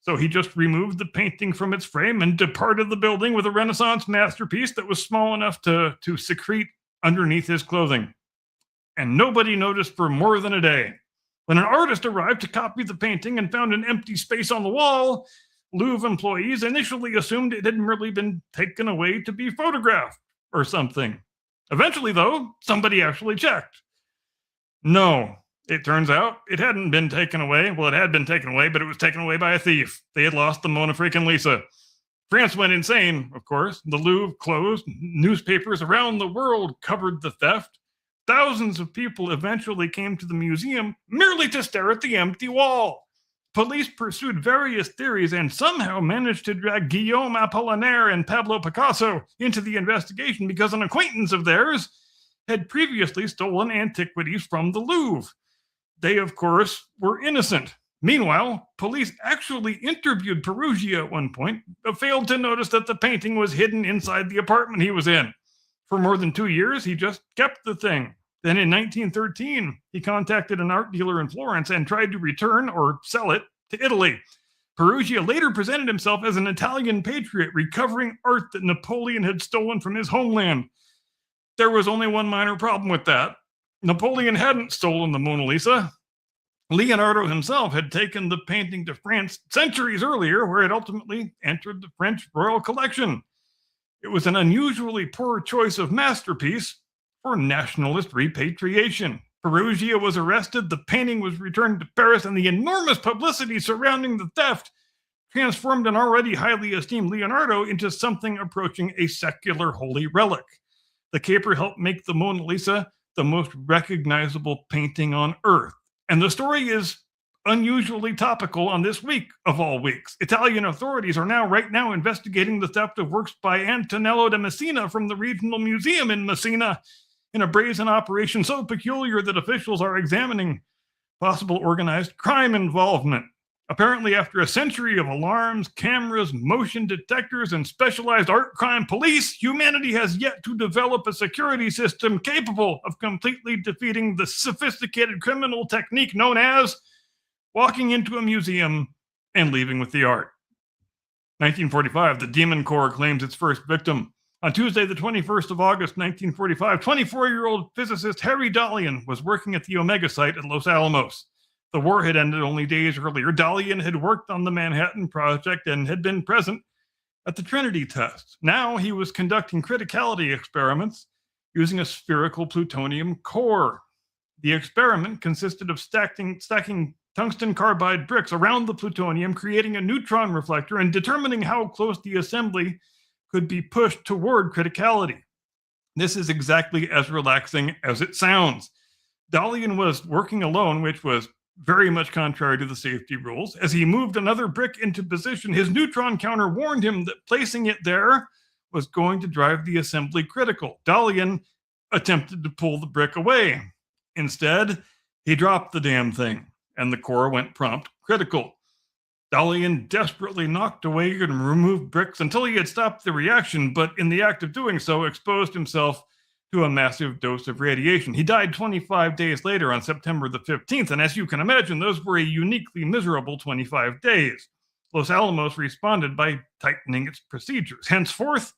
So he just removed the painting from its frame and departed the building with a Renaissance masterpiece that was small enough to secrete underneath his clothing. And nobody noticed for more than a day. When an artist arrived to copy the painting and found an empty space on the wall, Louvre employees initially assumed it had merely been taken away to be photographed or something. Eventually, though, somebody actually checked. No, it turns out it hadn't been taken away. Well, it had been taken away, but it was taken away by a thief. They had lost the Mona freaking Lisa. France went insane, of course. The Louvre closed. Newspapers around the world covered the theft. Thousands of people eventually came to the museum merely to stare at the empty wall. Police pursued various theories and somehow managed to drag Guillaume Apollinaire and Pablo Picasso into the investigation because an acquaintance of theirs had previously stolen antiquities from the Louvre. They, of course, were innocent. Meanwhile, police actually interviewed Perugia at one point, but failed to notice that the painting was hidden inside the apartment he was in. For more than 2 years, he just kept the thing. Then in 1913, he contacted an art dealer in Florence and tried to return or sell it to Italy. Perugia later presented himself as an Italian patriot recovering art that Napoleon had stolen from his homeland. There was only one minor problem with that. Napoleon hadn't stolen the Mona Lisa. Leonardo himself had taken the painting to France centuries earlier, where it ultimately entered the French royal collection. It was an unusually poor choice of masterpiece for nationalist repatriation. Perugia was arrested, the painting was returned to Paris, and the enormous publicity surrounding the theft transformed an already highly esteemed Leonardo into something approaching a secular holy relic. The caper helped make the Mona Lisa the most recognizable painting on Earth. And the story is unusually topical on this week of all weeks. Italian authorities are right now investigating the theft of works by Antonello da Messina from the Regional Museum in Messina in a brazen operation so peculiar that officials are examining possible organized crime involvement. Apparently, after a century of alarms, cameras, motion detectors, and specialized art crime police, humanity has yet to develop a security system capable of completely defeating the sophisticated criminal technique known as walking into a museum and leaving with the art. 1945, the Demon Corps claims its first victim. On Tuesday, the 21st of August, 1945, 24-year-old physicist Harry Dalian was working at the Omega site at Los Alamos. The war had ended only days earlier. Dalian had worked on the Manhattan Project and had been present at the Trinity test. Now he was conducting criticality experiments using a spherical plutonium core. The experiment consisted of stacking tungsten carbide bricks around the plutonium, creating a neutron reflector, and determining how close the assembly could be pushed toward criticality. This is exactly as relaxing as it sounds. Dalian was working alone, which was very much contrary to the safety rules. As he moved another brick into position, his neutron counter warned him that placing it there was going to drive the assembly critical. Dalian attempted to pull the brick away. Instead, he dropped the damn thing, and the core went prompt critical. Dalian desperately knocked away and removed bricks until he had stopped the reaction, but in the act of doing so, exposed himself to a massive dose of radiation. He died 25 days later on September the 15th, and as you can imagine, those were a uniquely miserable 25 days. Los Alamos responded by tightening its procedures. Henceforth,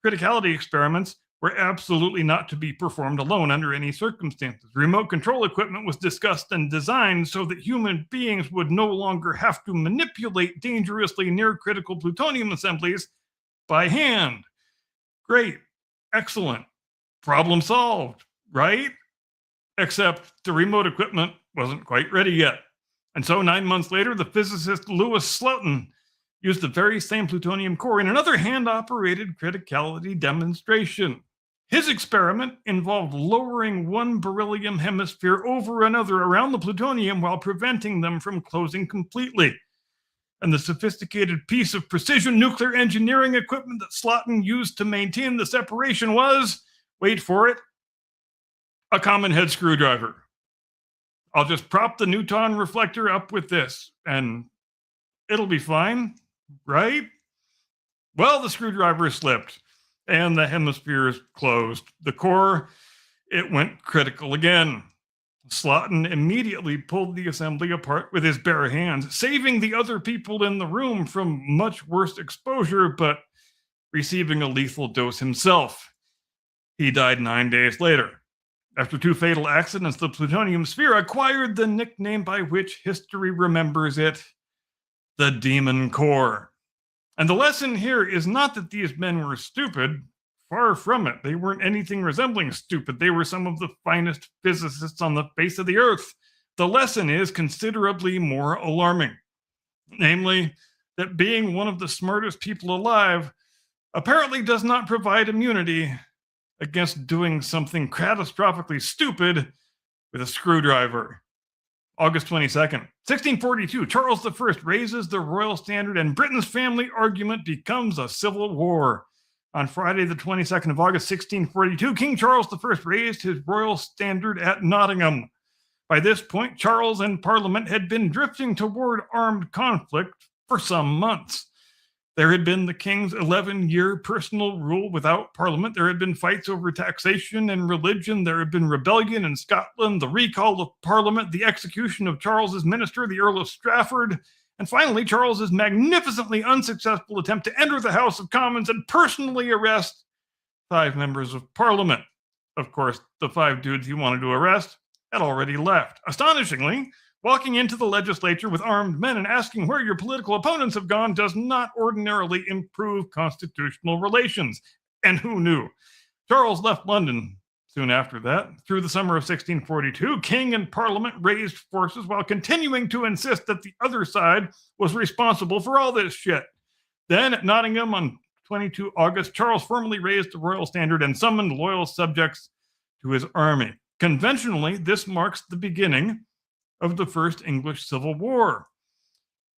criticality experiments were absolutely not to be performed alone under any circumstances. Remote control equipment was discussed and designed so that human beings would no longer have to manipulate dangerously near critical plutonium assemblies by hand. Great. Excellent. Problem solved, right? Except the remote equipment wasn't quite ready yet. And so 9 months later, the physicist Louis Slotin used the very same plutonium core in another hand-operated criticality demonstration. His experiment involved lowering one beryllium hemisphere over another around the plutonium while preventing them from closing completely. And the sophisticated piece of precision nuclear engineering equipment that Slotin used to maintain the separation was, wait for it, a common head screwdriver. I'll just prop the Newton reflector up with this, and it'll be fine, right? Well, the screwdriver slipped, and the hemispheres closed. The core, it went critical again. Slotin immediately pulled the assembly apart with his bare hands, saving the other people in the room from much worse exposure, but receiving a lethal dose himself. He died 9 days later. After 2 fatal accidents, the plutonium sphere acquired the nickname by which history remembers it, the Demon Core. And the lesson here is not that these men were stupid. Far from it. They weren't anything resembling stupid. They were some of the finest physicists on the face of the earth. The lesson is considerably more alarming. Namely, that being one of the smartest people alive apparently does not provide immunity against doing something catastrophically stupid with a screwdriver. August 22nd, 1642, Charles I raises the royal standard and Britain's family argument becomes a civil war. On Friday, the 22nd of August, 1642, King Charles I raised his royal standard at Nottingham. By this point, Charles and Parliament had been drifting toward armed conflict for some months. There had been the king's 11-year personal rule without Parliament. There had been fights over taxation and religion. There had been rebellion in Scotland, the recall of Parliament, the execution of Charles's minister, the Earl of Strafford, and finally, Charles's magnificently unsuccessful attempt to enter the House of Commons and personally arrest 5 members of Parliament. Of course, the 5 dudes he wanted to arrest had already left. Astonishingly, walking into the legislature with armed men and asking where your political opponents have gone does not ordinarily improve constitutional relations. And who knew? Charles left London soon after that. Through the summer of 1642, King and Parliament raised forces while continuing to insist that the other side was responsible for all this shit. Then at Nottingham on 22 August, Charles formally raised the royal standard and summoned loyal subjects to his army. Conventionally, this marks the beginning of the First English Civil War.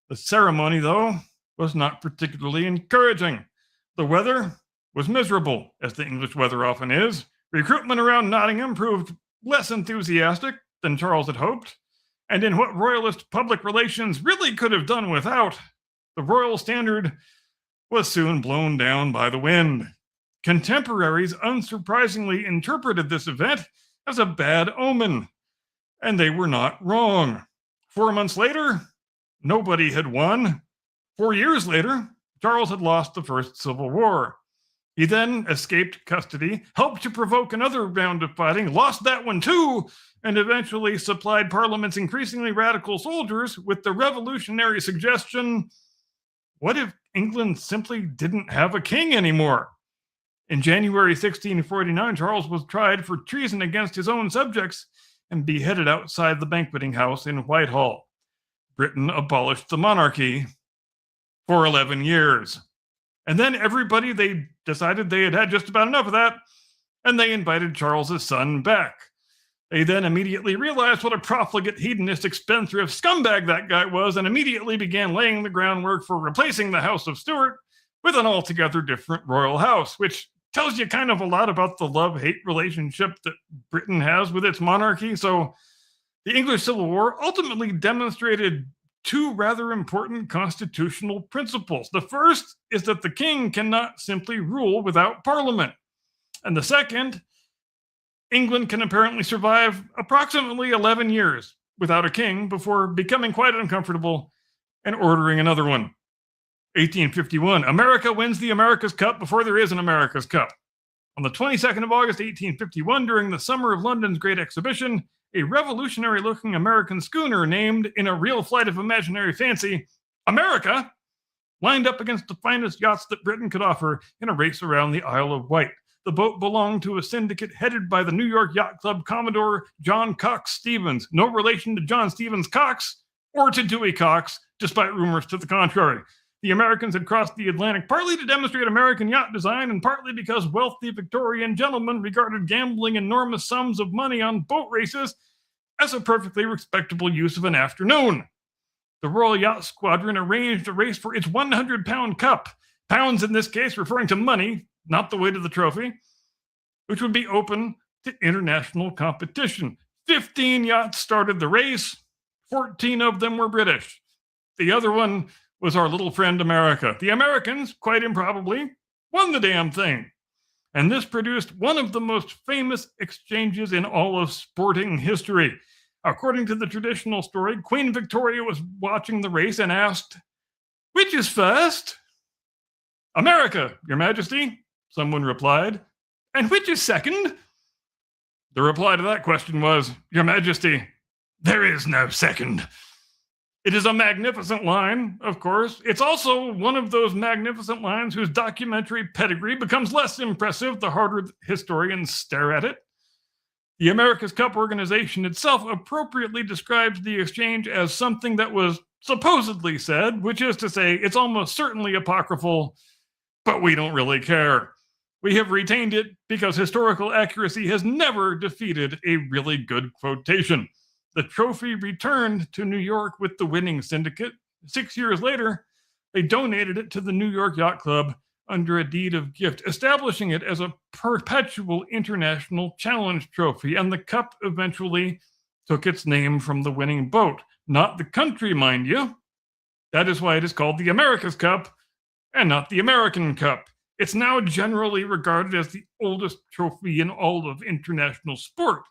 The ceremony, though, was not particularly encouraging. The weather was miserable, as the English weather often is. Recruitment around Nottingham proved less enthusiastic than Charles had hoped, and in what royalist public relations really could have done without, the royal standard was soon blown down by the wind. Contemporaries unsurprisingly interpreted this event as a bad omen, and they were not wrong. 4 months later, nobody had won. 4 years later, Charles had lost the First Civil War. He then escaped custody, helped to provoke another round of fighting, lost that one too, and eventually supplied Parliament's increasingly radical soldiers with the revolutionary suggestion, what if England simply didn't have a king anymore? In January 1649, Charles was tried for treason against his own subjects and beheaded outside the banqueting house in Whitehall. Britain abolished the monarchy for 11 years. And then everybody, they decided they had had just about enough of that, and they invited Charles's son back. They then immediately realized what a profligate, hedonistic, spendthrift scumbag that guy was, and immediately began laying the groundwork for replacing the House of Stuart with an altogether different royal house, which tells you kind of a lot about the love-hate relationship that Britain has with its monarchy. So the English Civil War ultimately demonstrated 2 rather important constitutional principles. The first is that the king cannot simply rule without Parliament. And the second, England can apparently survive approximately 11 years without a king before becoming quite uncomfortable and ordering another one. 1851, America wins the America's Cup before there is an America's Cup. On the 22nd of August, 1851, during the summer of London's Great Exhibition, a revolutionary-looking American schooner named, in a real flight of imaginary fancy, America, lined up against the finest yachts that Britain could offer in a race around the Isle of Wight. The boat belonged to a syndicate headed by the New York Yacht Club Commodore John Cox Stevens, no relation to John Stevens Cox or to Dewey Cox, despite rumors to the contrary. The Americans had crossed the Atlantic partly to demonstrate American yacht design and partly because wealthy Victorian gentlemen regarded gambling enormous sums of money on boat races as a perfectly respectable use of an afternoon. The Royal Yacht Squadron arranged a race for its 100-pound cup, pounds in this case referring to money, not the weight of the trophy, which would be open to international competition. 15 yachts started the race, 14 of them were British. The other one was our little friend America. The Americans, quite improbably, won the damn thing. And this produced one of the most famous exchanges in all of sporting history. According to the traditional story, Queen Victoria was watching the race and asked, "Which is first?" "America, Your Majesty," someone replied. "And which is second?" The reply to that question was, "Your Majesty, there is no second." It is a magnificent line, of course. It's also one of those magnificent lines whose documentary pedigree becomes less impressive the harder historians stare at it. The America's Cup organization itself appropriately describes the exchange as something that was supposedly said, which is to say, it's almost certainly apocryphal, but we don't really care. We have retained it because historical accuracy has never defeated a really good quotation. The trophy returned to New York with the winning syndicate. 6 years later, they donated it to the New York Yacht Club under a deed of gift, establishing it as a perpetual international challenge trophy, and the cup eventually took its name from the winning boat, not the country, mind you. That is why it is called the America's Cup and not the American Cup. It's now generally regarded as the oldest trophy in all of international sport.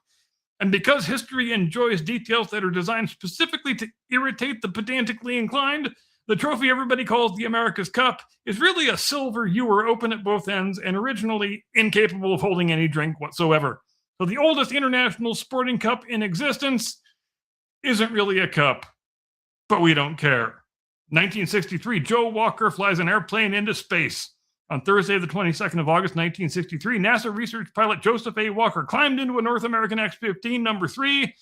And because history enjoys details that are designed specifically to irritate the pedantically inclined, the trophy everybody calls the America's Cup is really a silver ewer open at both ends and originally incapable of holding any drink whatsoever. So the oldest international sporting cup in existence isn't really a cup, but we don't care. 1963, Joe Walker flies an airplane into space. On Thursday, the 22nd of August, 1963, NASA research pilot Joseph A. Walker climbed into a North American X-15 number 3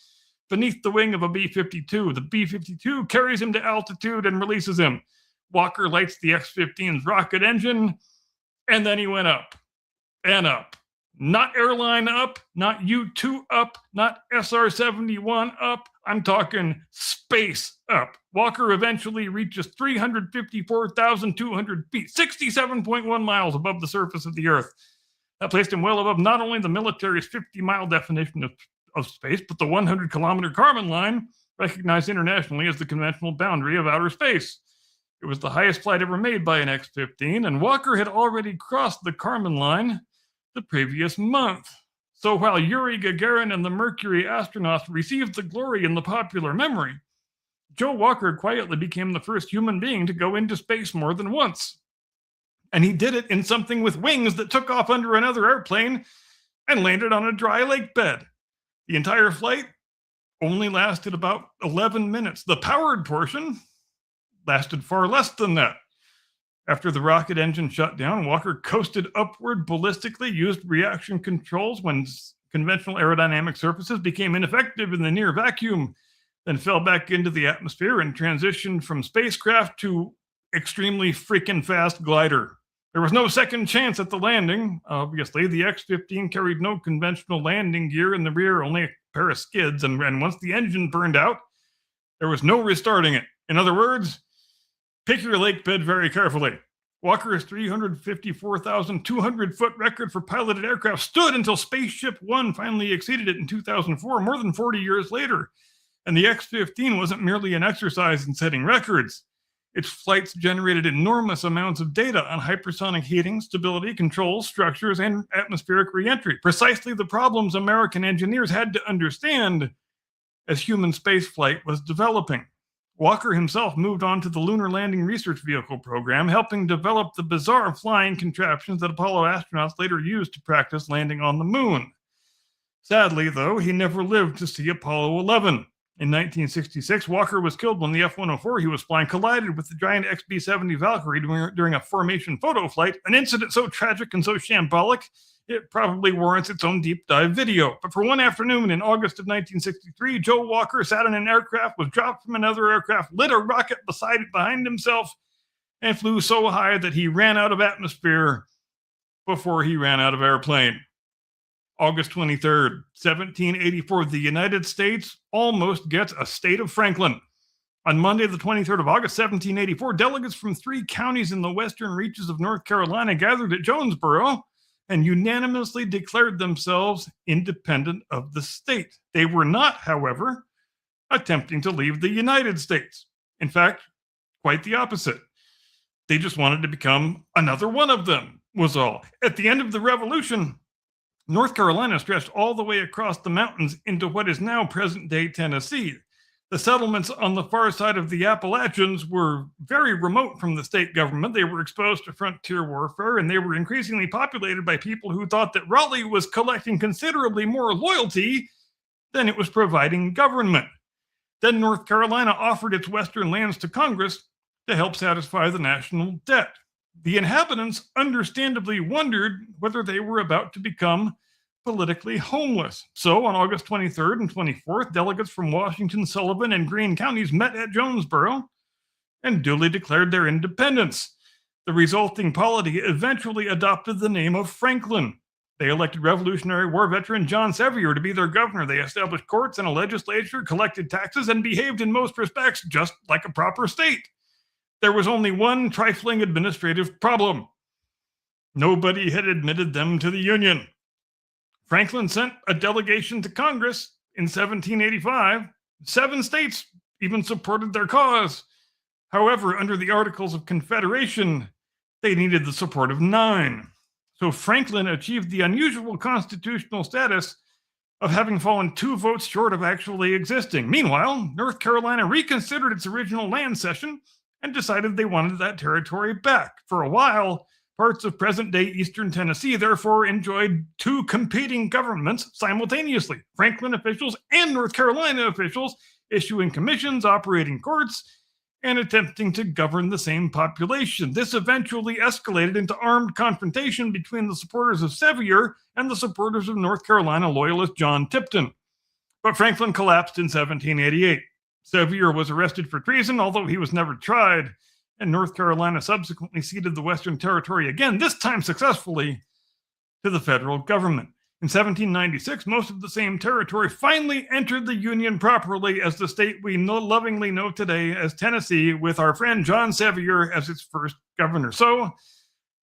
beneath the wing of a B-52. The B-52 carries him to altitude and releases him. Walker lights the X-15's rocket engine, and then he went up and up. Not airline up, not U-2 up, not SR-71 up. I'm talking space up. Walker eventually reaches 354,200 feet, 67.1 miles above the surface of the Earth. That placed him well above not only the military's 50-mile definition of space, but the 100-kilometer Kármán line, recognized internationally as the conventional boundary of outer space. It was the highest flight ever made by an X-15, and Walker had already crossed the Kármán line the previous month. So while Yuri Gagarin and the Mercury astronauts received the glory in the popular memory, Joe Walker quietly became the first human being to go into space more than once. And he did it in something with wings that took off under another airplane and landed on a dry lake bed. The entire flight only lasted about 11 minutes. The powered portion lasted far less than that. After the rocket engine shut down, Walker coasted upward ballistically, used reaction controls when conventional aerodynamic surfaces became ineffective in the near vacuum, then fell back into the atmosphere and transitioned from spacecraft to extremely freaking fast glider. There was no second chance at the landing. Obviously, the X-15 carried no conventional landing gear in the rear, only a pair of skids, and once the engine burned out, there was no restarting it. In other words, pick your lake bed very carefully. Walker's 354,200-foot record for piloted aircraft stood until Spaceship One finally exceeded it in 2004, more than 40 years later. And the X-15 wasn't merely an exercise in setting records. Its flights generated enormous amounts of data on hypersonic heating, stability, controls, structures, and atmospheric reentry. Precisely the problems American engineers had to understand as human spaceflight was developing. Walker himself moved on to the Lunar Landing Research Vehicle program, helping develop the bizarre flying contraptions that Apollo astronauts later used to practice landing on the moon. Sadly, though, he never lived to see Apollo 11. In 1966, Walker was killed when the F-104 he was flying collided with the giant XB-70 Valkyrie during a formation photo flight, an incident so tragic and so shambolic, it probably warrants its own deep dive video. But for one afternoon in August of 1963, Joe Walker sat in an aircraft, was dropped from another aircraft, lit a rocket behind himself, and flew so high that he ran out of atmosphere before he ran out of airplane. August 23rd, 1784, the United States almost gets a state of Franklin. On Monday, the 23rd of August, 1784, delegates from 3 counties in the western reaches of North Carolina gathered at Jonesboro and unanimously declared themselves independent of the state. They were not, however, attempting to leave the United States. In fact, quite the opposite. They just wanted to become another one of them, was all. At the end of the Revolution, North Carolina stretched all the way across the mountains into what is now present-day Tennessee. The settlements on the far side of the Appalachians were very remote from the state government. They were exposed to frontier warfare, and they were increasingly populated by people who thought that Raleigh was collecting considerably more loyalty than it was providing government. Then North Carolina offered its western lands to Congress to help satisfy the national debt. The inhabitants understandably wondered whether they were about to become politically homeless. So on August 23rd and 24th, delegates from Washington, Sullivan, and Greene counties met at Jonesboro and duly declared their independence. The resulting polity eventually adopted the name of Franklin. They elected Revolutionary War veteran John Sevier to be their governor. They established courts and a legislature, collected taxes, and behaved in most respects just like a proper state. There was only one trifling administrative problem. Nobody had admitted them to the Union. Franklin sent a delegation to Congress in 1785. 7 states even supported their cause. However, under the Articles of Confederation, they needed the support of 9. So Franklin achieved the unusual constitutional status of having fallen 2 votes short of actually existing. Meanwhile, North Carolina reconsidered its original land cession and decided they wanted that territory back. For a while, parts of present-day eastern Tennessee therefore enjoyed 2 competing governments simultaneously, Franklin officials and North Carolina officials issuing commissions, operating courts, and attempting to govern the same population. This eventually escalated into armed confrontation between the supporters of Sevier and the supporters of North Carolina loyalist John Tipton. But Franklin collapsed in 1788. Sevier was arrested for treason, although he was never tried, and North Carolina subsequently ceded the Western Territory again, this time successfully, to the federal government. In 1796, most of the same territory finally entered the Union properly as the state we lovingly know today as Tennessee, with our friend John Sevier as its first governor. So,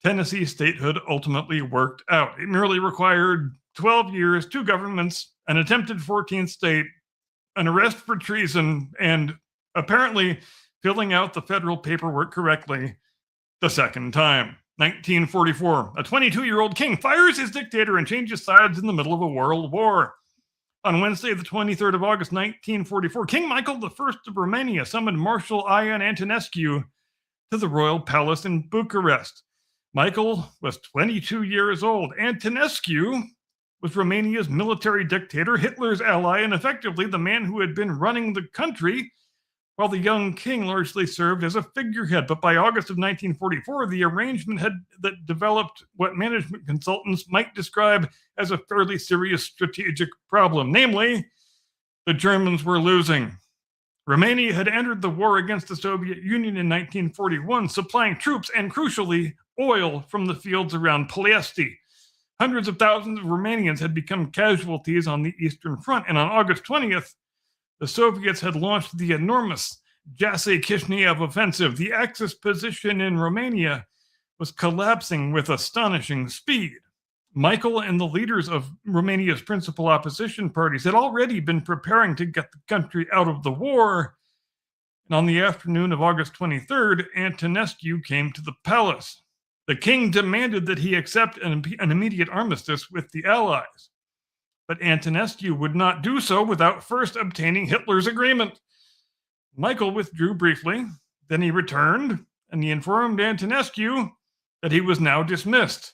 Tennessee statehood ultimately worked out. It merely required 12 years, 2 governments, an attempted 14th state, an arrest for treason, and apparently filling out the federal paperwork correctly the second time. 1944, a 22-year-old king fires his dictator and changes sides in the middle of a world war. On Wednesday, the 23rd of August, 1944, King Michael I of Romania summoned Marshal Ion Antonescu to the royal palace in Bucharest. Michael was 22 years old. Antonescu was Romania's military dictator, Hitler's ally, and effectively the man who had been running the country, while the young king largely served as a figurehead. But by August of 1944, the arrangement had developed what management consultants might describe as a fairly serious strategic problem. Namely, the Germans were losing. Romania had entered the war against the Soviet Union in 1941, supplying troops and, crucially, oil from the fields around Ploiesti. Hundreds of thousands of Romanians had become casualties on the Eastern Front, and on August 20th, the Soviets had launched the enormous Jassy-Kishinev offensive. The Axis position in Romania was collapsing with astonishing speed. Michael and the leaders of Romania's principal opposition parties had already been preparing to get the country out of the war. And on the afternoon of August 23rd, Antonescu came to the palace. The king demanded that he accept an immediate armistice with the Allies. But Antonescu would not do so without first obtaining Hitler's agreement. Michael withdrew briefly, then he returned, and he informed Antonescu that he was now dismissed,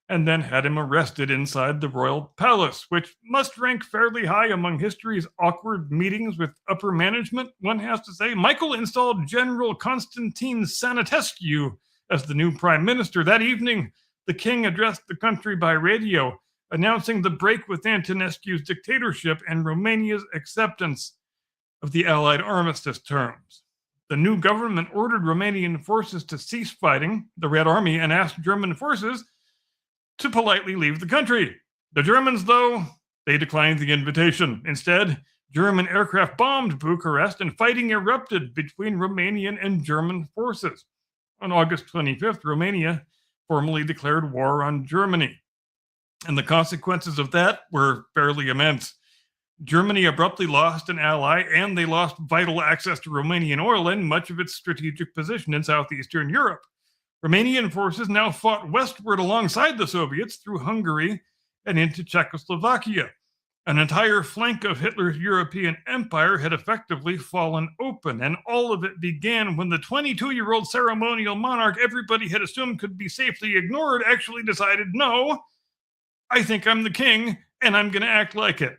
and then had him arrested inside the royal palace, which must rank fairly high among history's awkward meetings with upper management, one has to say. Michael installed General Constantine Sănătescu as the new prime minister. That evening, the king addressed the country by radio, announcing the break with Antonescu's dictatorship and Romania's acceptance of the Allied armistice terms. The new government ordered Romanian forces to cease fighting the Red Army and asked German forces to politely leave the country. The Germans, though, they declined the invitation. Instead, German aircraft bombed Bucharest and fighting erupted between Romanian and German forces. On August 25th, Romania formally declared war on Germany. And the consequences of that were fairly immense. Germany abruptly lost an ally, and they lost vital access to Romanian oil and much of its strategic position in southeastern Europe. Romanian forces now fought westward alongside the Soviets through Hungary and into Czechoslovakia. An entire flank of Hitler's European empire had effectively fallen open, and all of it began when the 22-year-old ceremonial monarch everybody had assumed could be safely ignored actually decided, no, I think I'm the king, and I'm going to act like it.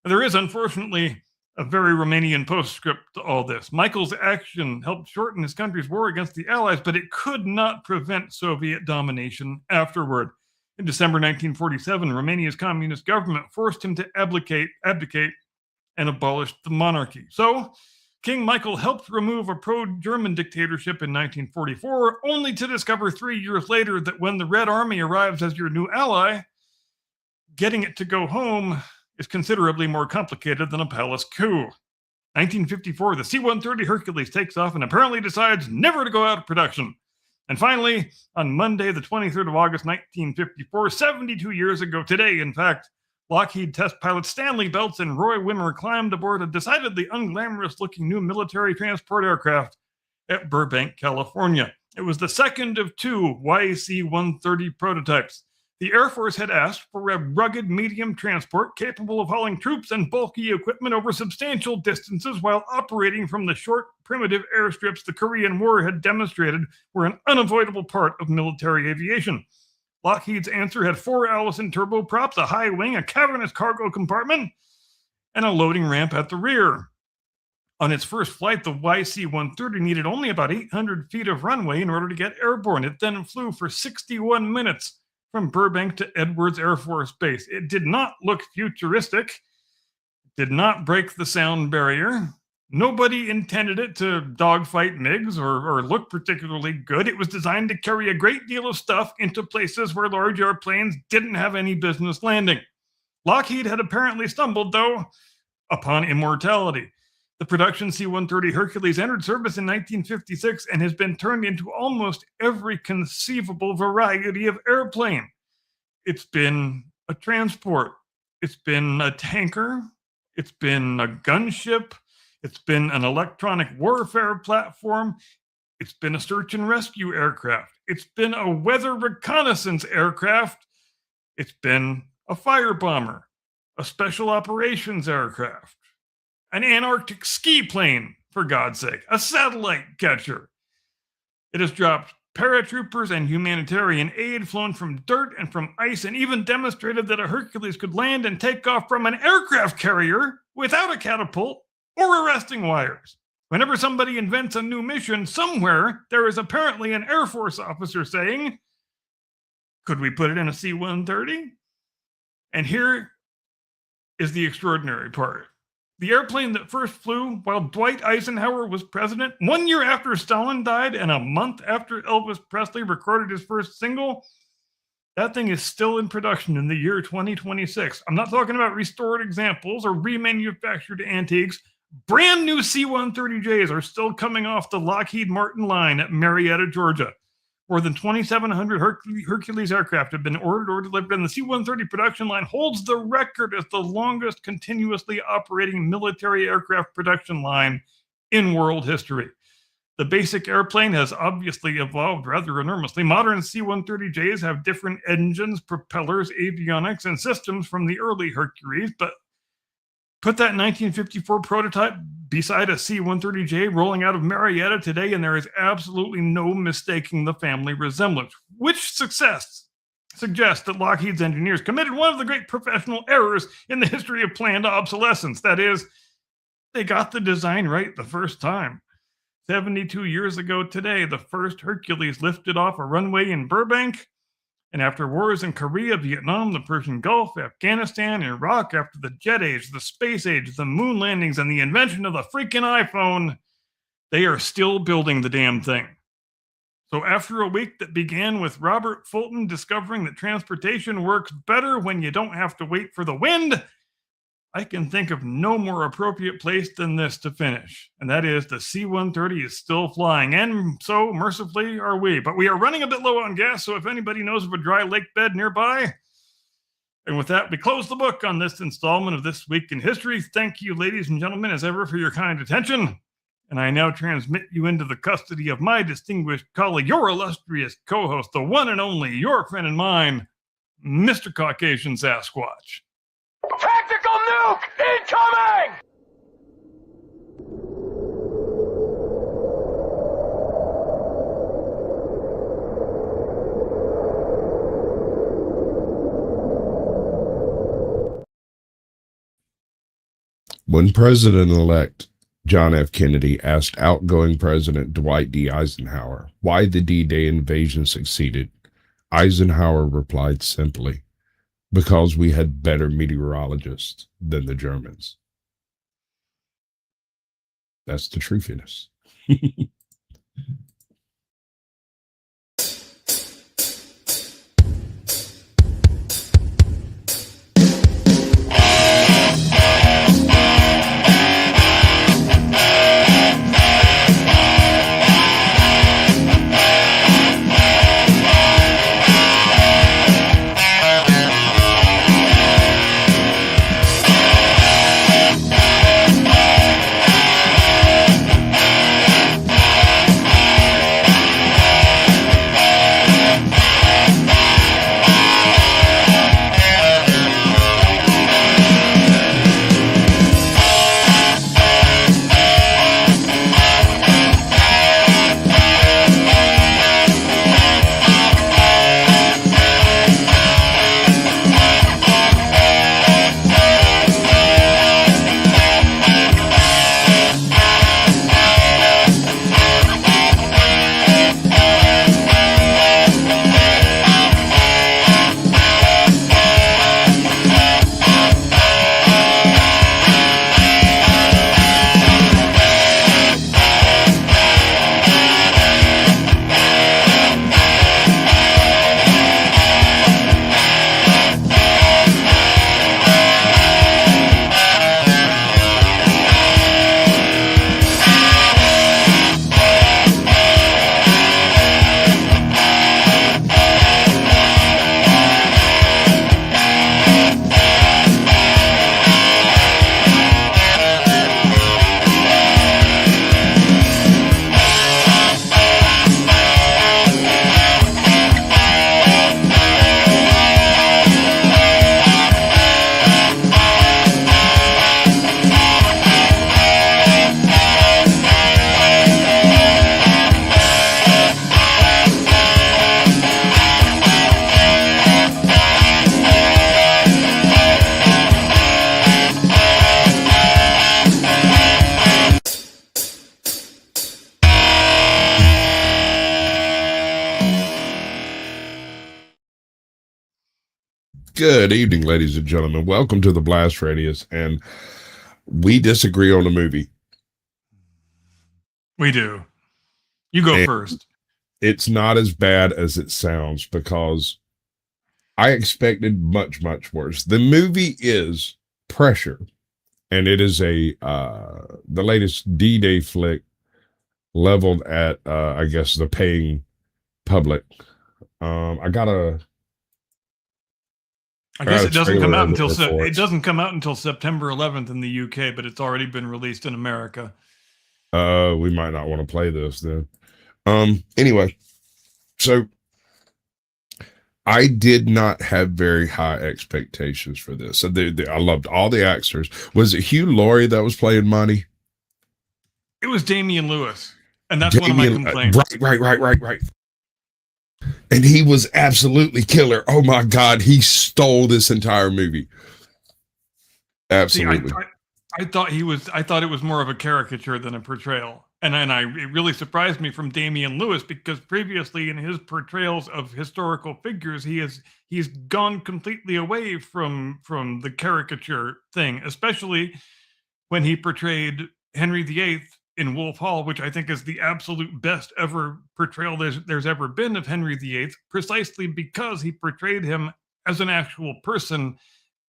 There is, unfortunately, a very Romanian postscript to all this. Michael's action helped shorten his country's war against the Allies, but it could not prevent Soviet domination afterward. In December 1947, Romania's communist government forced him to abdicate, and abolished the monarchy. So, King Michael helped remove a pro-German dictatorship in 1944, only to discover 3 years later that when the Red Army arrives as your new ally, getting it to go home is considerably more complicated than a palace coup. 1954, the C-130 Hercules takes off and apparently decides never to go out of production. And finally, on Monday, the 23rd of August, 1954, 72 years ago today, in fact, Lockheed test pilots Stanley Belts and Roy Wimmer climbed aboard a decidedly unglamorous-looking new military transport aircraft at Burbank, California. It was the second of two YC-130 prototypes. The Air Force had asked for a rugged medium transport capable of hauling troops and bulky equipment over substantial distances while operating from the short, primitive airstrips the Korean War had demonstrated were an unavoidable part of military aviation. Lockheed's answer had 4 Allison turboprops, a high wing, a cavernous cargo compartment, and a loading ramp at the rear. On its first flight, the YC-130 needed only about 800 feet of runway in order to get airborne. It then flew for 61 minutes from Burbank to Edwards Air Force Base. It did not look futuristic, did not break the sound barrier. Nobody intended it to dogfight MiGs or look particularly good. It was designed to carry a great deal of stuff into places where large airplanes didn't have any business landing. Lockheed had apparently stumbled, though, upon immortality. The production C-130 Hercules entered service in 1956 and has been turned into almost every conceivable variety of airplane. It's been a transport. It's been a tanker. It's been a gunship. It's been an electronic warfare platform. It's been a search and rescue aircraft. It's been a weather reconnaissance aircraft. It's been a fire bomber, a special operations aircraft, an Antarctic ski plane, for God's sake, a satellite catcher. It has dropped paratroopers and humanitarian aid, flown from dirt and from ice, and even demonstrated that a Hercules could land and take off from an aircraft carrier without a catapult or arresting wires. Whenever somebody invents a new mission, somewhere there is apparently an Air Force officer saying, could we put it in a C-130? And here is the extraordinary part. The airplane that first flew while Dwight Eisenhower was president, 1 year after Stalin died and a month after Elvis Presley recorded his first single, that thing is still in production in the year 2026. I'm not talking about restored examples or remanufactured antiques. Brand new C-130Js are still coming off the Lockheed Martin line at Marietta, Georgia. More than 2,700 Hercules aircraft have been ordered or delivered, and the C-130 production line holds the record as the longest continuously operating military aircraft production line in world history. The basic airplane has obviously evolved rather enormously. Modern C-130Js have different engines, propellers, avionics, and systems from the early Hercules, but put that 1954 prototype beside a C-130J rolling out of Marietta today, and there is absolutely no mistaking the family resemblance, which suggests that Lockheed's engineers committed one of the great professional errors in the history of planned obsolescence. That is, they got the design right the first time. 72 years ago today, the first Hercules lifted off a runway in Burbank, and after wars in Korea, Vietnam, the Persian Gulf, Afghanistan, Iraq, after the jet age, the space age, the moon landings, and the invention of the freaking iPhone, they are still building the damn thing. So after a week that began with Robert Fulton discovering that transportation works better when you don't have to wait for the wind, I can think of no more appropriate place than this to finish, and that is the C-130 is still flying, and so mercifully are we. But we are running a bit low on gas, so if anybody knows of a dry lake bed nearby. And with that, we close the book on this installment of This Week in History. Thank you, ladies and gentlemen, as ever, for your kind attention. And I now transmit you into the custody of my distinguished colleague, your illustrious co-host, the one and only, your friend and mine, Mr. Caucasian Sasquatch. Tactical nuke incoming! When President-elect John F. Kennedy asked outgoing President Dwight D. Eisenhower why the D-Day invasion succeeded, Eisenhower replied simply, "Because we had better meteorologists than the Germans." That's the truthiness. Good evening, ladies and gentlemen. Welcome to the Blast Radius, and we disagree on the movie. We do. You go first. It's not as bad as it sounds because I expected much, much worse. The movie is Pressure, and it is the latest D-Day flick leveled at, I guess, the paying public. I guess it doesn't come out until September 11th in the UK, but it's already been released in America. We might not want to play this then. Anyway, so I did not have very high expectations for this. So I loved all the actors. Was it Hugh Laurie that was playing Monty? It was Damian Lewis, and that's one of my complaints. Right. And he was absolutely killer. Oh my God, he stole this entire movie. Absolutely. See, I thought it was more of a caricature than a portrayal. And it really surprised me from Damian Lewis, because previously in his portrayals of historical figures, he's gone completely away from the caricature thing, especially when he portrayed Henry VIII in Wolf Hall, which I think is the absolute best ever portrayal there's ever been of Henry VIII, precisely because he portrayed him as an actual person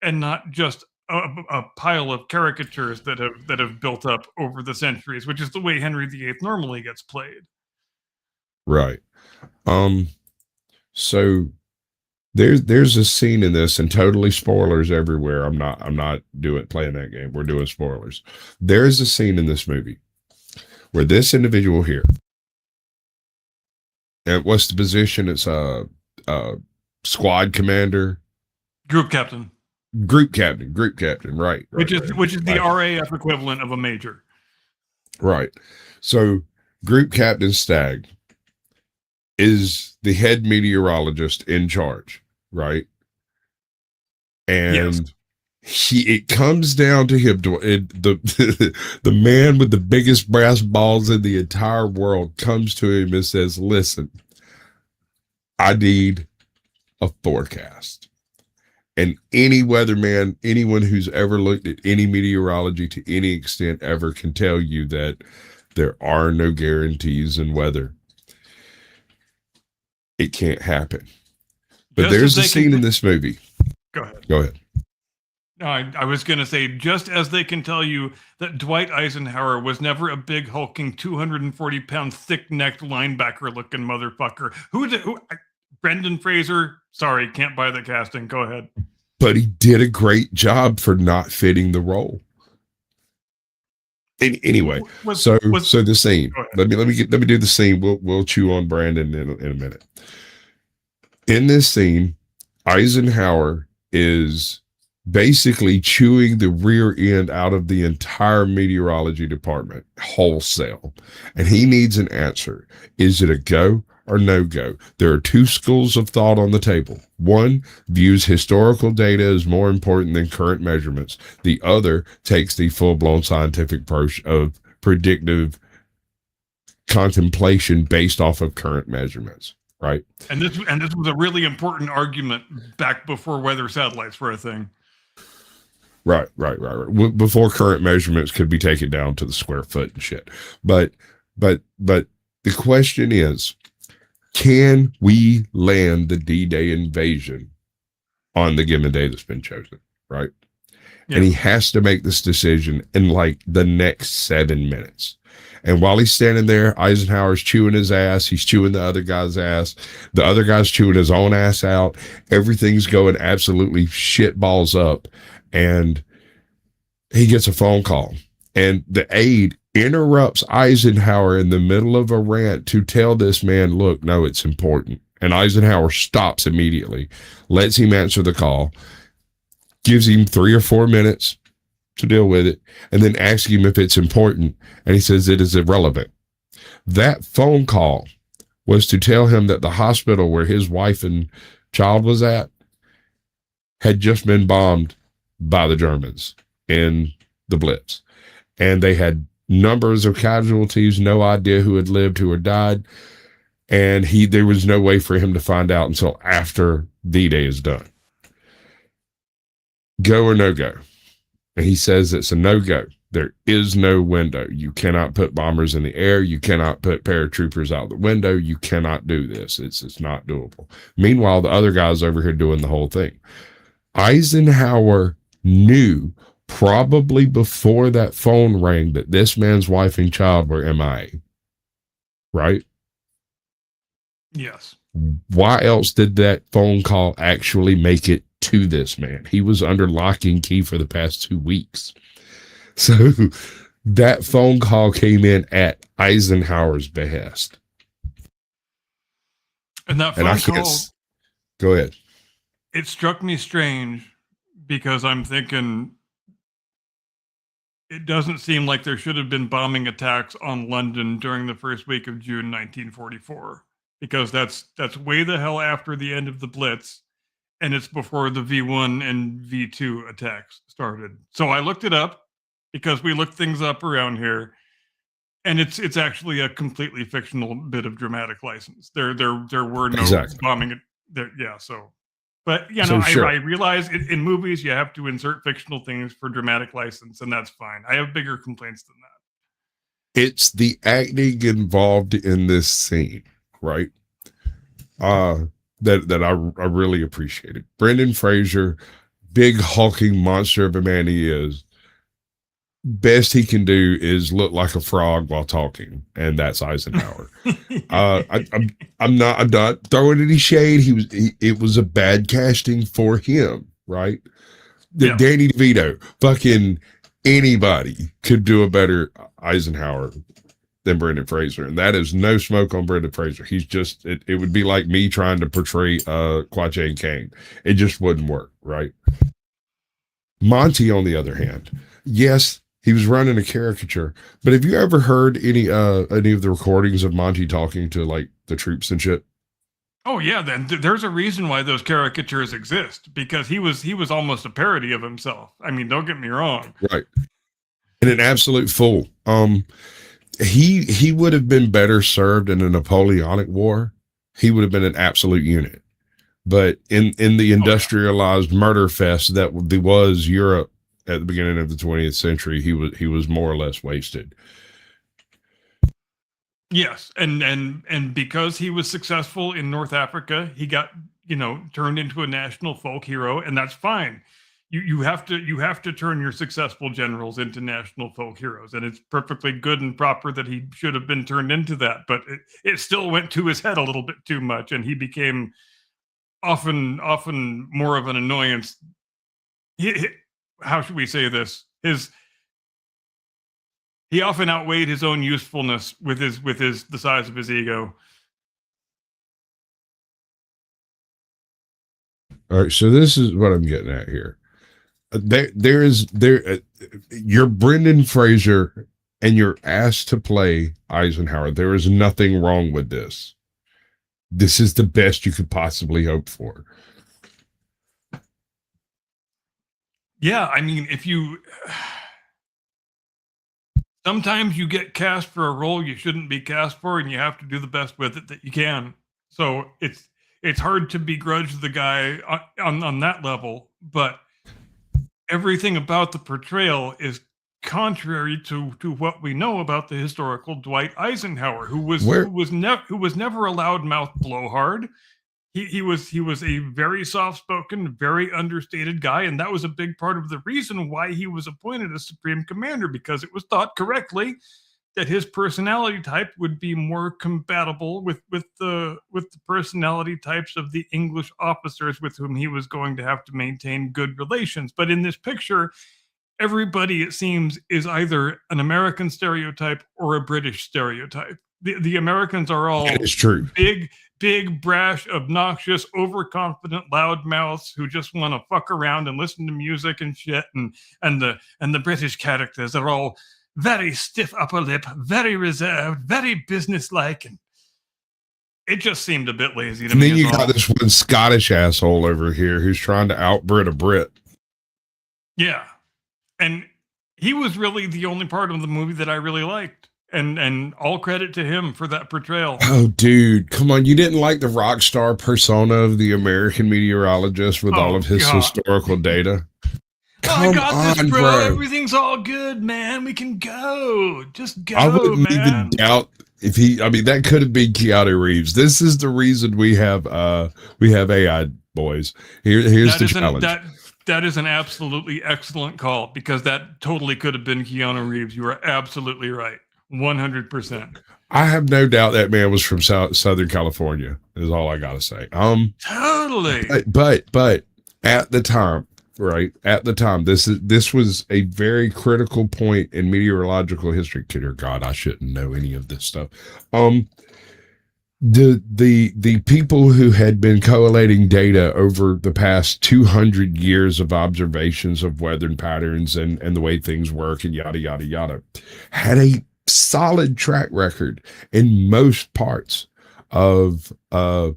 and not just a pile of caricatures that have built up over the centuries, which is the way Henry VIII normally gets played. Right. So there's a scene in this, and totally spoilers everywhere. I'm not playing that game. We're doing spoilers. There is a scene in this movie where this individual here, and what's the position? It's a squad commander, group captain, right? Which is the RAF equivalent of a major. Right. So Group Captain Stagg is the head meteorologist in charge, right? And it comes down to him. The man with the biggest brass balls in the entire world comes to him and says, "Listen, I need a forecast." And any weatherman, anyone who's ever looked at any meteorology to any extent ever, can tell you that there are no guarantees in weather. It can't happen. But there's a scene in this movie. Go ahead. No, I was going to say, just as they can tell you that Dwight Eisenhower was never a big, hulking, 240-pound, thick-necked, linebacker-looking motherfucker. Who? Brendan Fraser? Sorry, can't buy the casting. Go ahead. But he did a great job for not fitting the role. Anyway, so the scene. Let me do the scene. We'll chew on Brandon in a minute. In this scene, Eisenhower is basically chewing the rear end out of the entire meteorology department wholesale, and he needs an answer. Is it a go or no go? There are two schools of thought on the table. One views historical data as more important than current measurements. The other takes the full-blown scientific approach of predictive contemplation based off of current measurements. Right. And this was a really important argument back before weather satellites were a thing. Right. Before current measurements could be taken down to the square foot and shit. But the question is, can we land the D-Day invasion on the given day that's been chosen? Right. Yeah. And he has to make this decision in like the next 7 minutes. And while he's standing there, Eisenhower's chewing his ass. He's chewing the other guy's ass. The other guy's chewing his own ass out. Everything's going absolutely shit balls up. And he gets a phone call. And the aide interrupts Eisenhower in the middle of a rant to tell this man, look, no, it's important. And Eisenhower stops immediately, lets him answer the call, gives him 3 or 4 minutes to deal with it, and then asks him if it's important, and he says it is irrelevant. That phone call was to tell him that the hospital where his wife and child was at had just been bombed by the Germans in the Blitz, and they had numbers of casualties, no idea who had lived, who had died, and there was no way for him to find out until after D-Day is done. Go or no go? And he says it's a no-go. There is no window. You cannot put bombers in the air. You cannot put paratroopers out the window. You cannot do this. It's not doable. Meanwhile, the other guy's over here doing the whole thing. Eisenhower knew probably before that phone rang that this man's wife and child were MIA. Right? Yes. Why else did that phone call actually make it to this man? He was under lock and key for the past 2 weeks. So that phone call came in at Eisenhower's behest. And that phone call, go ahead. It struck me strange because I'm thinking, it doesn't seem like there should have been bombing attacks on London during the first week of June 1944, because that's way the hell after the end of the Blitz, and it's before the V1 and V2 attacks started. So I looked it up because we look things up around here, and it's actually a completely fictional bit of dramatic license. There were no bombing. Yeah, so. But, you know, I realize in movies you have to insert fictional things for dramatic license, and that's fine. I have bigger complaints than that. It's the acting involved in this scene, right? That I really appreciated. Brendan Fraser, big hulking monster of a man he is, best he can do is look like a frog while talking, and that's Eisenhower. I'm not throwing any shade. It was a bad casting for him, right? Yeah. Danny DeVito, fucking anybody could do a better Eisenhower than Brendan Fraser, and that is no smoke on Brendan Fraser. He's just it would be like me trying to portray Kwai Kane. It just wouldn't work, right? Monty, on the other hand, yes, he was running a caricature, but have you ever heard any of the recordings of Monty talking to like the troops and shit? Oh yeah, then there's a reason why those caricatures exist, because he was almost a parody of himself. I mean, don't get me wrong. Right. And an absolute fool. He would have been better served in a Napoleonic War. He would have been an absolute unit. But in the industrialized murder fest that was Europe at the beginning of the 20th century, he was more or less wasted. Yes, and because he was successful in North Africa, he got, you know, turned into a national folk hero, and that's fine. You have to turn your successful generals into national folk heroes, and it's perfectly good and proper that he should have been turned into that. But it still went to his head a little bit too much, and he became often more of an annoyance. How should we say this? He often outweighed his own usefulness with the size of his ego. All right, so this is what I'm getting at here. You're Brendan Fraser and you're asked to play Eisenhower. There is nothing wrong with this. This is the best you could possibly hope for. Yeah, I mean, sometimes you get cast for a role you shouldn't be cast for, and you have to do the best with it that you can. So it's hard to begrudge the guy on that level, but everything about the portrayal is contrary to what we know about the historical Dwight Eisenhower, who was never a loudmouth blowhard. He was a very soft-spoken, very understated guy, and that was a big part of the reason why he was appointed as Supreme Commander, because it was thought correctly that his personality type would be more compatible with the personality types of the English officers with whom he was going to have to maintain good relations. But in this picture, everybody, it seems, is either an American stereotype or a British stereotype. The Americans are all it's true. Big, brash, obnoxious, overconfident loudmouths who just want to fuck around and listen to music and shit. And the British characters are all very stiff upper lip, very reserved, very businesslike, and it just seemed a bit lazy to me. And then you got this one Scottish asshole over here who's trying to out-Brit a Brit. Yeah, and he was really the only part of the movie that I really liked. And all credit to him for that portrayal. Oh, dude, come on. You didn't like the rock star persona of the American meteorologist with all of his historical data? I got this, bro. Everything's all good, man. We can go. Just go, I wouldn't even doubt if that could have been Keanu Reeves. This is the reason we have AI, boys. Here's the challenge. That is an absolutely excellent call, because that totally could have been Keanu Reeves. You are absolutely right. 100%. I have no doubt that man was from Southern California, is all I gotta say. Totally. But at the time, right? At the time, this was a very critical point in meteorological history. Dear God, I shouldn't know any of this stuff. the people who had been collating data over the past 200 years of observations of weather patterns and the way things work and yada yada yada had a solid track record in most parts of the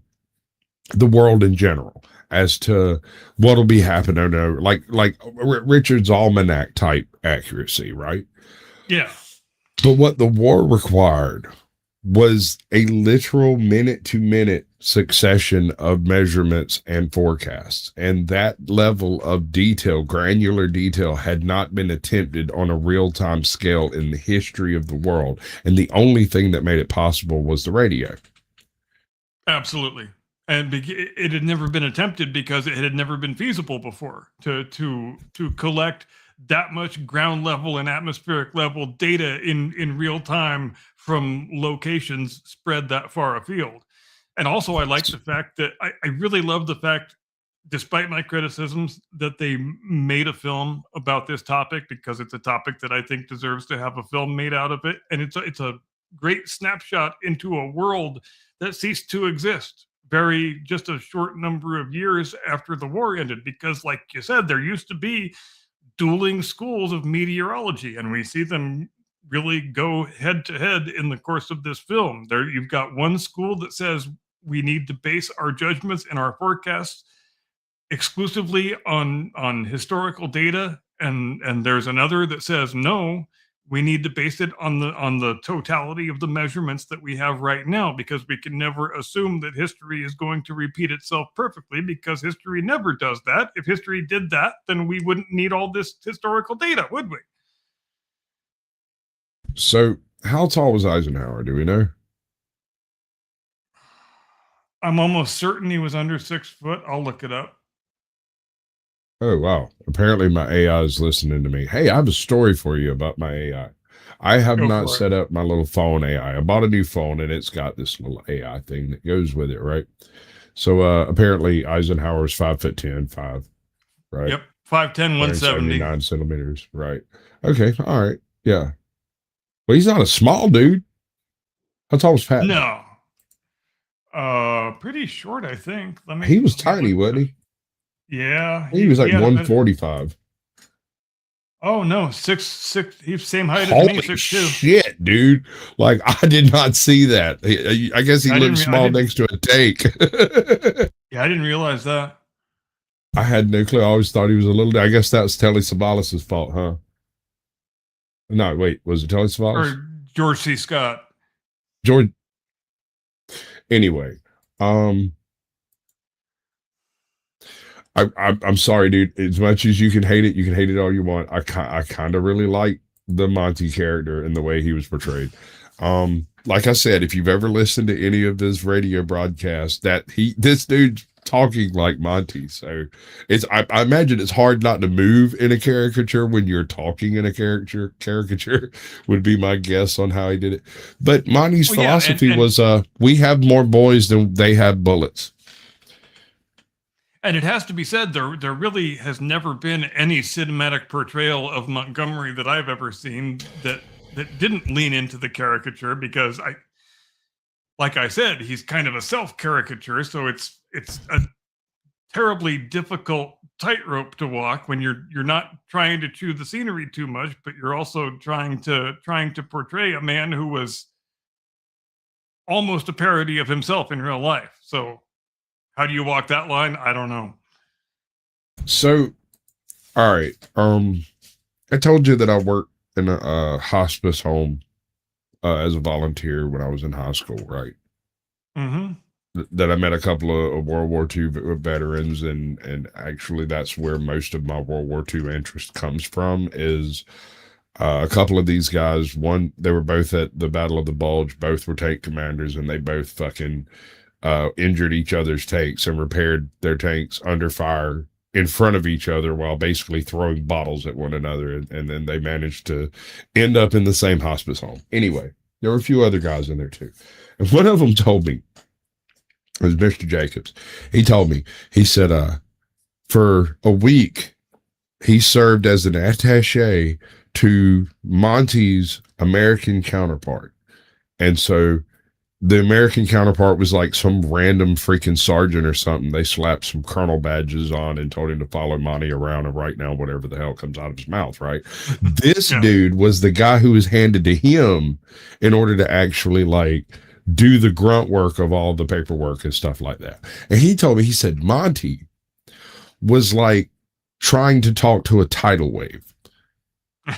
world in general as to what'll be happening, like Richard's Almanac type accuracy, right? Yeah. But what the war required was a literal minute-to-minute succession of measurements and forecasts. And that level of detail, granular detail, had not been attempted on a real-time scale in the history of the world. And the only thing that made it possible was the radio. Absolutely. And it had never been attempted because it had never been feasible before to collect that much ground level and atmospheric level data in real time from locations spread that far afield. And also, I like the fact that I really love the fact, despite my criticisms, that they made a film about this topic, because it's a topic that I think deserves to have a film made out of it. And it's a great snapshot into a world that ceased to exist just a short number of years after the war ended. Because, like you said, there used to be dueling schools of meteorology, and we see them really go head to head in the course of this film. There, you've got one school that says we need to base our judgments and our forecasts exclusively on historical data, and there's another that says no, we need to base it on the totality of the measurements that we have right now, because we can never assume that history is going to repeat itself perfectly, because history never does that. If history did that, then we wouldn't need all this historical data, would we? So how tall was Eisenhower? Do we know? I'm almost certain he was under 6 foot. I'll look it up. Oh, wow. Apparently my AI is listening to me. Hey, I have a story for you about my AI. I have not set up my little phone AI. I bought a new phone and it's got this little AI thing that goes with it, right? So apparently Eisenhower's 5'10", right? Yep. 5'10", 170. 9 centimeters, right? Okay, all right. Yeah. Well, he's not a small dude. How tall was Patton? No. Pretty short, I think. He was tiny, wasn't he? Yeah. He was like 145. Oh, no. 6'6". He's same height Holy as me, 6'2". Shit, dude. Like, I did not see that. I guess he looked small next to a tank. Yeah, I didn't realize that. I had no clue. I always thought he was a little... I guess that was Telly Savalas' fault, huh? No, wait. Was it Telly Savalas? Or George C. Scott. George... Anyway, I'm sorry, dude. As much as you can hate it all you want. I kind of really like the Monty character and the way he was portrayed. Like I said, if you've ever listened to any of his radio broadcasts, this dude's talking like Monty. So I imagine it's hard not to move in a caricature when you're talking in a caricature would be my guess on how he did it. But Monty's philosophy was, we have more boys than they have bullets. And it has to be said, there really has never been any cinematic portrayal of Montgomery that I've ever seen that didn't lean into the caricature, because like I said, he's kind of a self-caricature, so it's a terribly difficult tightrope to walk when you're not trying to chew the scenery too much, but you're also trying to portray a man who was almost a parody of himself in real life. So how do you walk that line? I don't know. So, all right. I told you that I worked in a hospice home as a volunteer when I was in high school, right? Mm-hmm. That I met a couple of World War II veterans, and actually that's where most of my World War II interest comes from, is a couple of these guys. One, they were both at the Battle of the Bulge. Both were tank commanders, and they both fucking injured each other's tanks and repaired their tanks under fire in front of each other while basically throwing bottles at one another. And then they managed to end up in the same hospice home. Anyway, there were a few other guys in there too. And one of them told me, it was Mr. Jacobs. He told me, he said, for a week, he served as an attaché to Monty's American counterpart. And so The American counterpart was like some random freaking sergeant or something. They slapped some colonel badges on and told him to follow Monty around and write down whatever the hell comes out of his mouth, right? This dude was the guy who was handed to him in order to actually like do the grunt work of all the paperwork and stuff like that. And he told me, he said, Monty was like trying to talk to a tidal wave.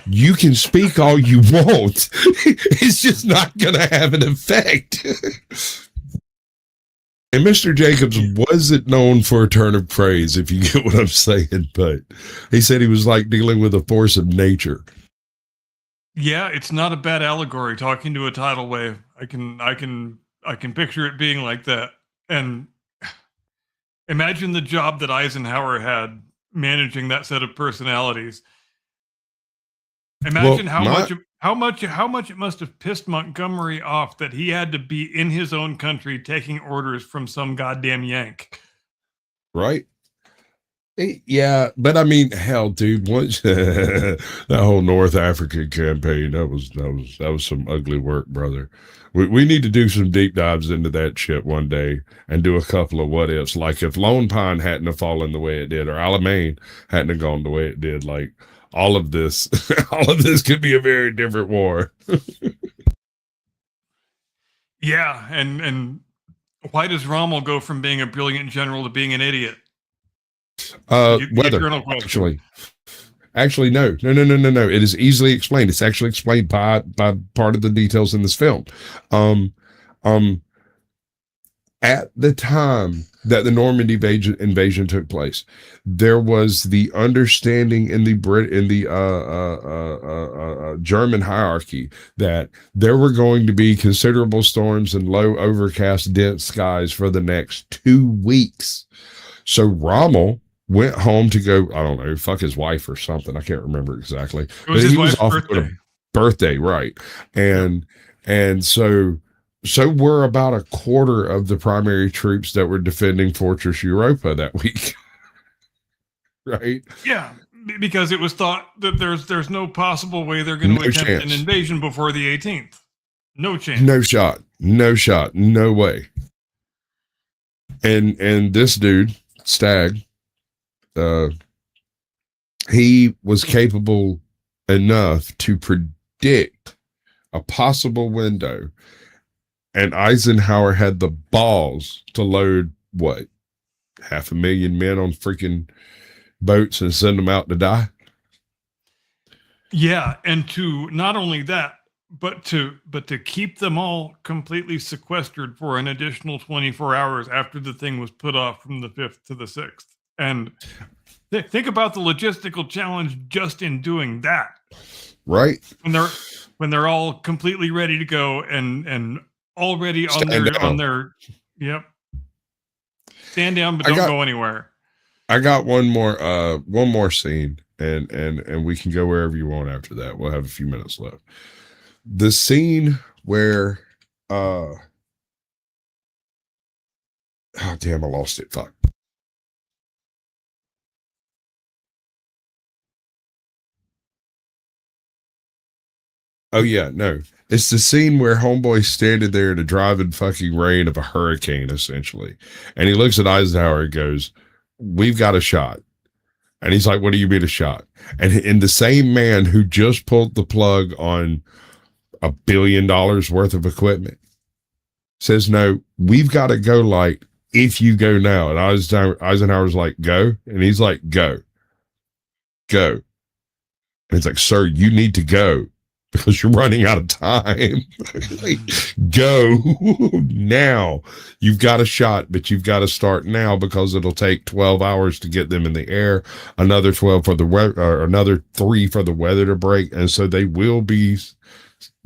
You can speak all you want. It's just not going to have an effect. And Mr. Jacobs wasn't known for a turn of praise, if you get what I'm saying, but he said he was like dealing with a force of nature. Yeah, it's not a bad allegory, talking to a tidal wave. I can picture it being like that. And imagine the job that Eisenhower had managing that set of personalities. Imagine how much it must have pissed Montgomery off that he had to be in his own country taking orders from some goddamn Yank. Right? Yeah, but I mean, hell, dude, once that whole North African campaign, that was some ugly work, brother. We need to do some deep dives into that shit one day and do a couple of what ifs. Like if Lone Pine hadn't have fallen the way it did, or Alamein hadn't have gone the way it did, like all of this could be a very different war. Yeah, and why does Rommel go from being a brilliant general to being an idiot? Weather, actually, no. It is easily explained. It's actually explained by part of the details in this film. At the time that the Normandy invasion took place, there was the understanding in the German hierarchy that there were going to be considerable storms and low, overcast, dense skies for the next 2 weeks. So Rommel went home to go, I don't know, fuck his wife or something. I can't remember exactly. It was his wife's birthday. Birthday, right. And so we're about a quarter of the primary troops that were defending Fortress Europa that week. Right? Yeah, because it was thought that there's no possible way they're going to attempt an invasion before the 18th. No chance. No shot. No way. And this dude, Stagg, he was capable enough to predict a possible window, and Eisenhower had the balls to load 500,000 men on freaking boats and send them out to die. Yeah, and to not only that, but to keep them all completely sequestered for an additional 24 hours after the thing was put off from the 5th to the 6th. And think about the logistical challenge just in doing that. Right. When they're all completely ready to go and already on their yep. Stand down, but don't go anywhere. I got one more scene, and we can go wherever you want after that. We'll have a few minutes left. The scene where oh damn, I lost it. Fuck. Oh yeah, no. It's the scene where homeboy's standing there in the driving fucking rain of a hurricane, essentially. And he looks at Eisenhower and goes, "We've got a shot." And he's like, "What do you mean a shot?" And the same man who just pulled the plug on $1 billion worth of equipment says, "No, we've got to go like, if you go now." And Eisenhower's like, "Go?" And he's like, "Go. Go." And it's like, "Sir, you need to go because you're running out of time." Like, go now. You've got a shot, but you've got to start now because it'll take 12 hours to get them in the air, another 12 for the weather, or another 3 for the weather to break. And so they will be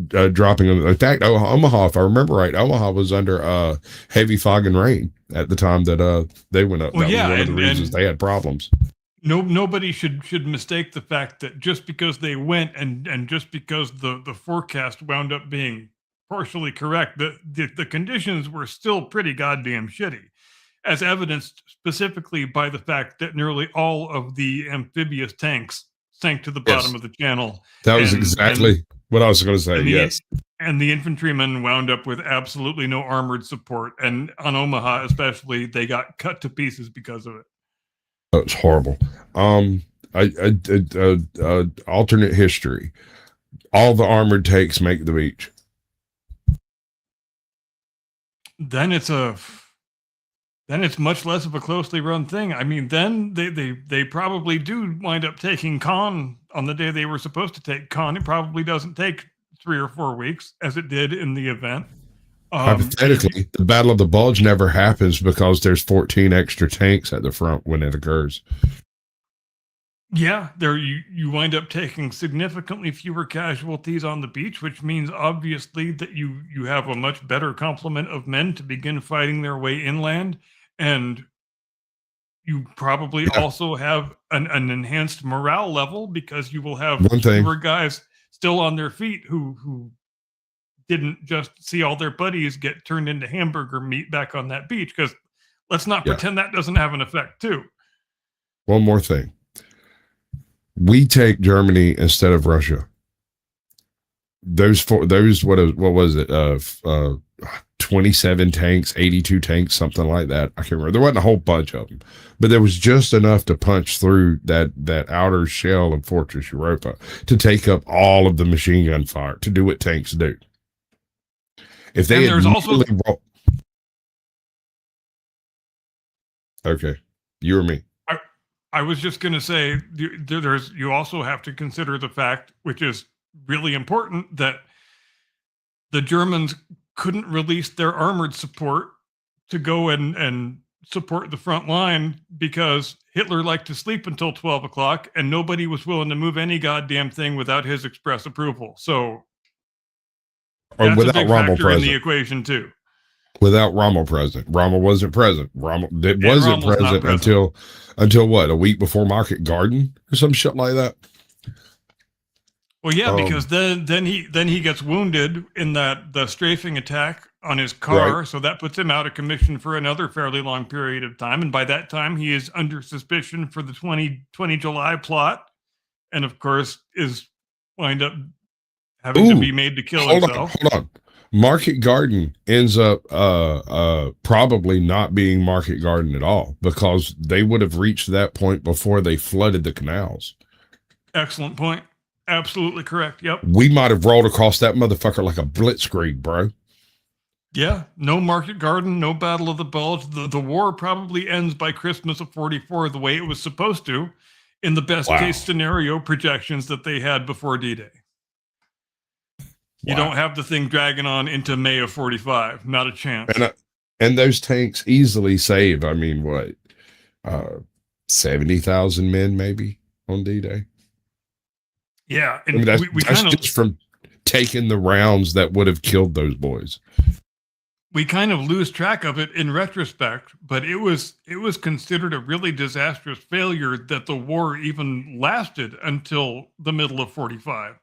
dropping them. In fact, Omaha, if I remember right, Omaha was under heavy fog and rain at the time that they went up. That was one of the reasons they had problems. Nobody should mistake the fact that just because they went and just because the forecast wound up being partially correct, the conditions were still pretty goddamn shitty, as evidenced specifically by the fact that nearly all of the amphibious tanks sank to the bottom of the channel. That was exactly what I was going to say. Yes. And the infantrymen wound up with absolutely no armored support. And on Omaha, especially, they got cut to pieces because of it. Oh, it's horrible. Alternate history. All the armored tanks make the beach. Then it's much less of a closely run thing. I mean, then they probably do wind up taking Caen on the day they were supposed to take Caen. It probably doesn't take 3 or 4 weeks as it did in the event. Hypothetically, the Battle of the Bulge never happens because there's 14 extra tanks at the front when it occurs. Yeah, there you wind up taking significantly fewer casualties on the beach, which means obviously that you have a much better complement of men to begin fighting their way inland, and you probably also have an enhanced morale level because you will have fewer guys still on their feet who didn't just see all their buddies get turned into hamburger meat back on that beach. Because let's not pretend that doesn't have an effect too. One more thing. We take Germany instead of Russia. What was it? 27 tanks, 82 tanks, something like that. I can't remember. There wasn't a whole bunch of them, but there was just enough to punch through that outer shell of Fortress Europa to take up all of the machine gun fire, to do what tanks do. If they had okay, you or me? I was just going to say, you also have to consider the fact, which is really important, that the Germans couldn't release their armored support to go and support the front line because Hitler liked to sleep until 12 o'clock and nobody was willing to move any goddamn thing without his express approval. So that's without a big Rommel factor present. In the equation too. Without Rommel present. Rommel wasn't present. Rommel wasn't present until what, a week before Market Garden or some shit like that. Well, yeah, because then he gets wounded in the strafing attack on his car, right. So that puts him out of commission for another fairly long period of time. And by that time, he is under suspicion for the 20 July plot, and of course is wind up having to be made to kill himself. Hold on. Market Garden ends up probably not being Market Garden at all because they would have reached that point before they flooded the canals. Excellent point. Absolutely correct. Yep. We might have rolled across that motherfucker like a blitzkrieg, bro. Yeah. No Market Garden, no Battle of the Bulge. The war probably ends by Christmas of 44 the way it was supposed to in the best case scenario projections that they had before D-Day. You don't have the thing dragging on into May of 45. Not a chance. And those tanks easily save, 70,000 men maybe on D-Day. Yeah. And that's just from taking the rounds that would have killed those boys. We kind of lose track of it in retrospect, but it was considered a really disastrous failure that the war even lasted until the middle of 45.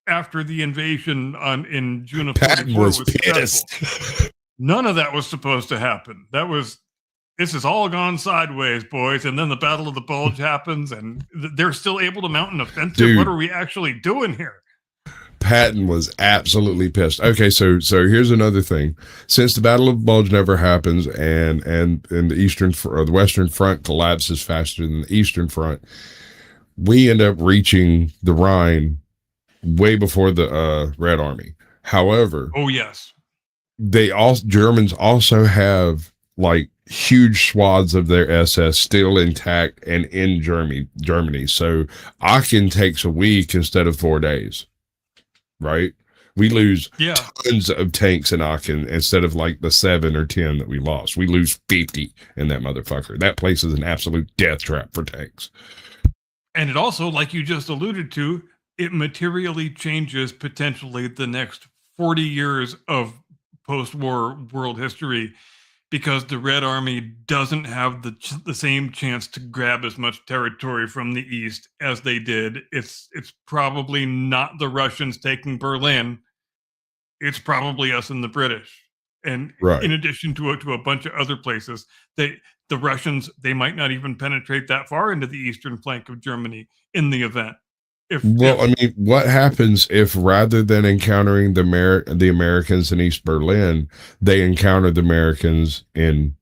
After the invasion in June of 44 was successful. None of that was supposed to happen. This has all gone sideways, boys. And then the Battle of the Bulge happens, and they're still able to mount an offensive. Dude, what are we actually doing here? Patton was absolutely pissed. Okay, so here's another thing. Since the Battle of the Bulge never happens, and the Western Front collapses faster than the Eastern Front, we end up reaching the Rhine way before the Red Army. However, Germans also have like huge swaths of their SS still intact and in Germany. So Aachen takes a week instead of 4 days. Right? We lose tons of tanks in Aachen instead of like the 7 or 10 that we lost. We lose 50 in that motherfucker. That place is an absolute death trap for tanks. And it also, like you just alluded to, it materially changes potentially the next 40 years of post-war world history because the Red Army doesn't have the same chance to grab as much territory from the East as they did. It's probably not the Russians taking Berlin. It's probably us and the British. And in addition to a bunch of other places, the Russians, they might not even penetrate that far into the eastern flank of Germany in the event. Well, I mean, what happens if rather than encountering the Americans in East Berlin, they encounter the Americans in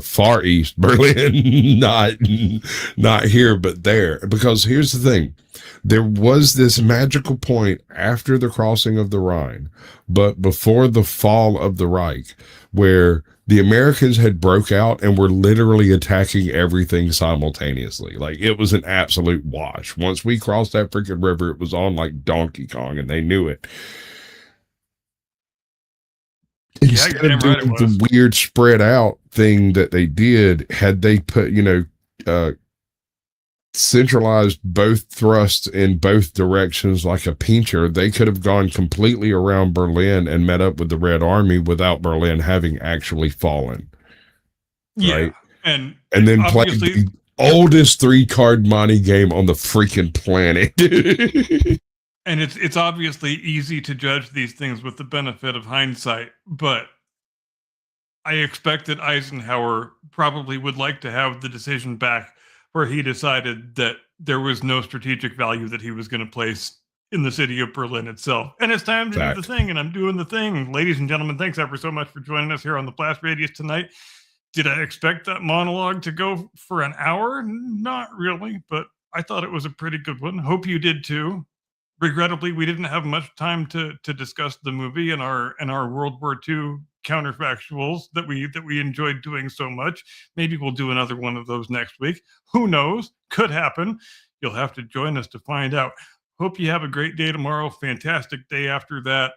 far East Berlin, not here but there? Because here's the thing. There was this magical point after the crossing of the Rhine, but before the fall of the Reich, where the Americans had broke out and were literally attacking everything simultaneously. Like, it was an absolute wash. Once we crossed that freaking river, it was on like Donkey Kong, and they knew it. Instead of doing the weird spread out thing that they did, had they put, centralized both thrusts in both directions like a pincher, they could have gone completely around Berlin and met up with the Red Army without Berlin having actually fallen. Yeah. Right? And then play the oldest 3-card money game on the freaking planet. And it's obviously easy to judge these things with the benefit of hindsight, but I expect that Eisenhower probably would like to have the decision back where he decided that there was no strategic value that he was going to place in the city of Berlin itself. And it's time to do the thing, and I'm doing the thing. Ladies and gentlemen, thanks ever so much for joining us here on the Blast Radius tonight. Did I expect that monologue to go for an hour? Not really, but I thought it was a pretty good one. Hope you did too. Regrettably, we didn't have much time to discuss the movie and our World War II counterfactuals that we enjoyed doing so much. Maybe we'll do another one of those next week. Who knows? Could happen. You'll have to join us to find out. Hope you have a great day tomorrow. Fantastic day after that.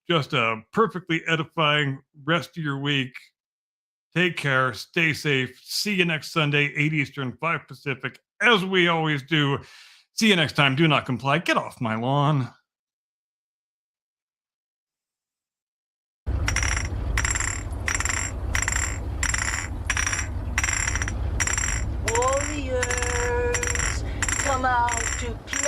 Just a perfectly edifying rest of your week. Take care. Stay safe. See you next Sunday, 8 Eastern, 5 Pacific, as we always do. See you next time. Do not comply. Get off my lawn. Warriors, come out to play.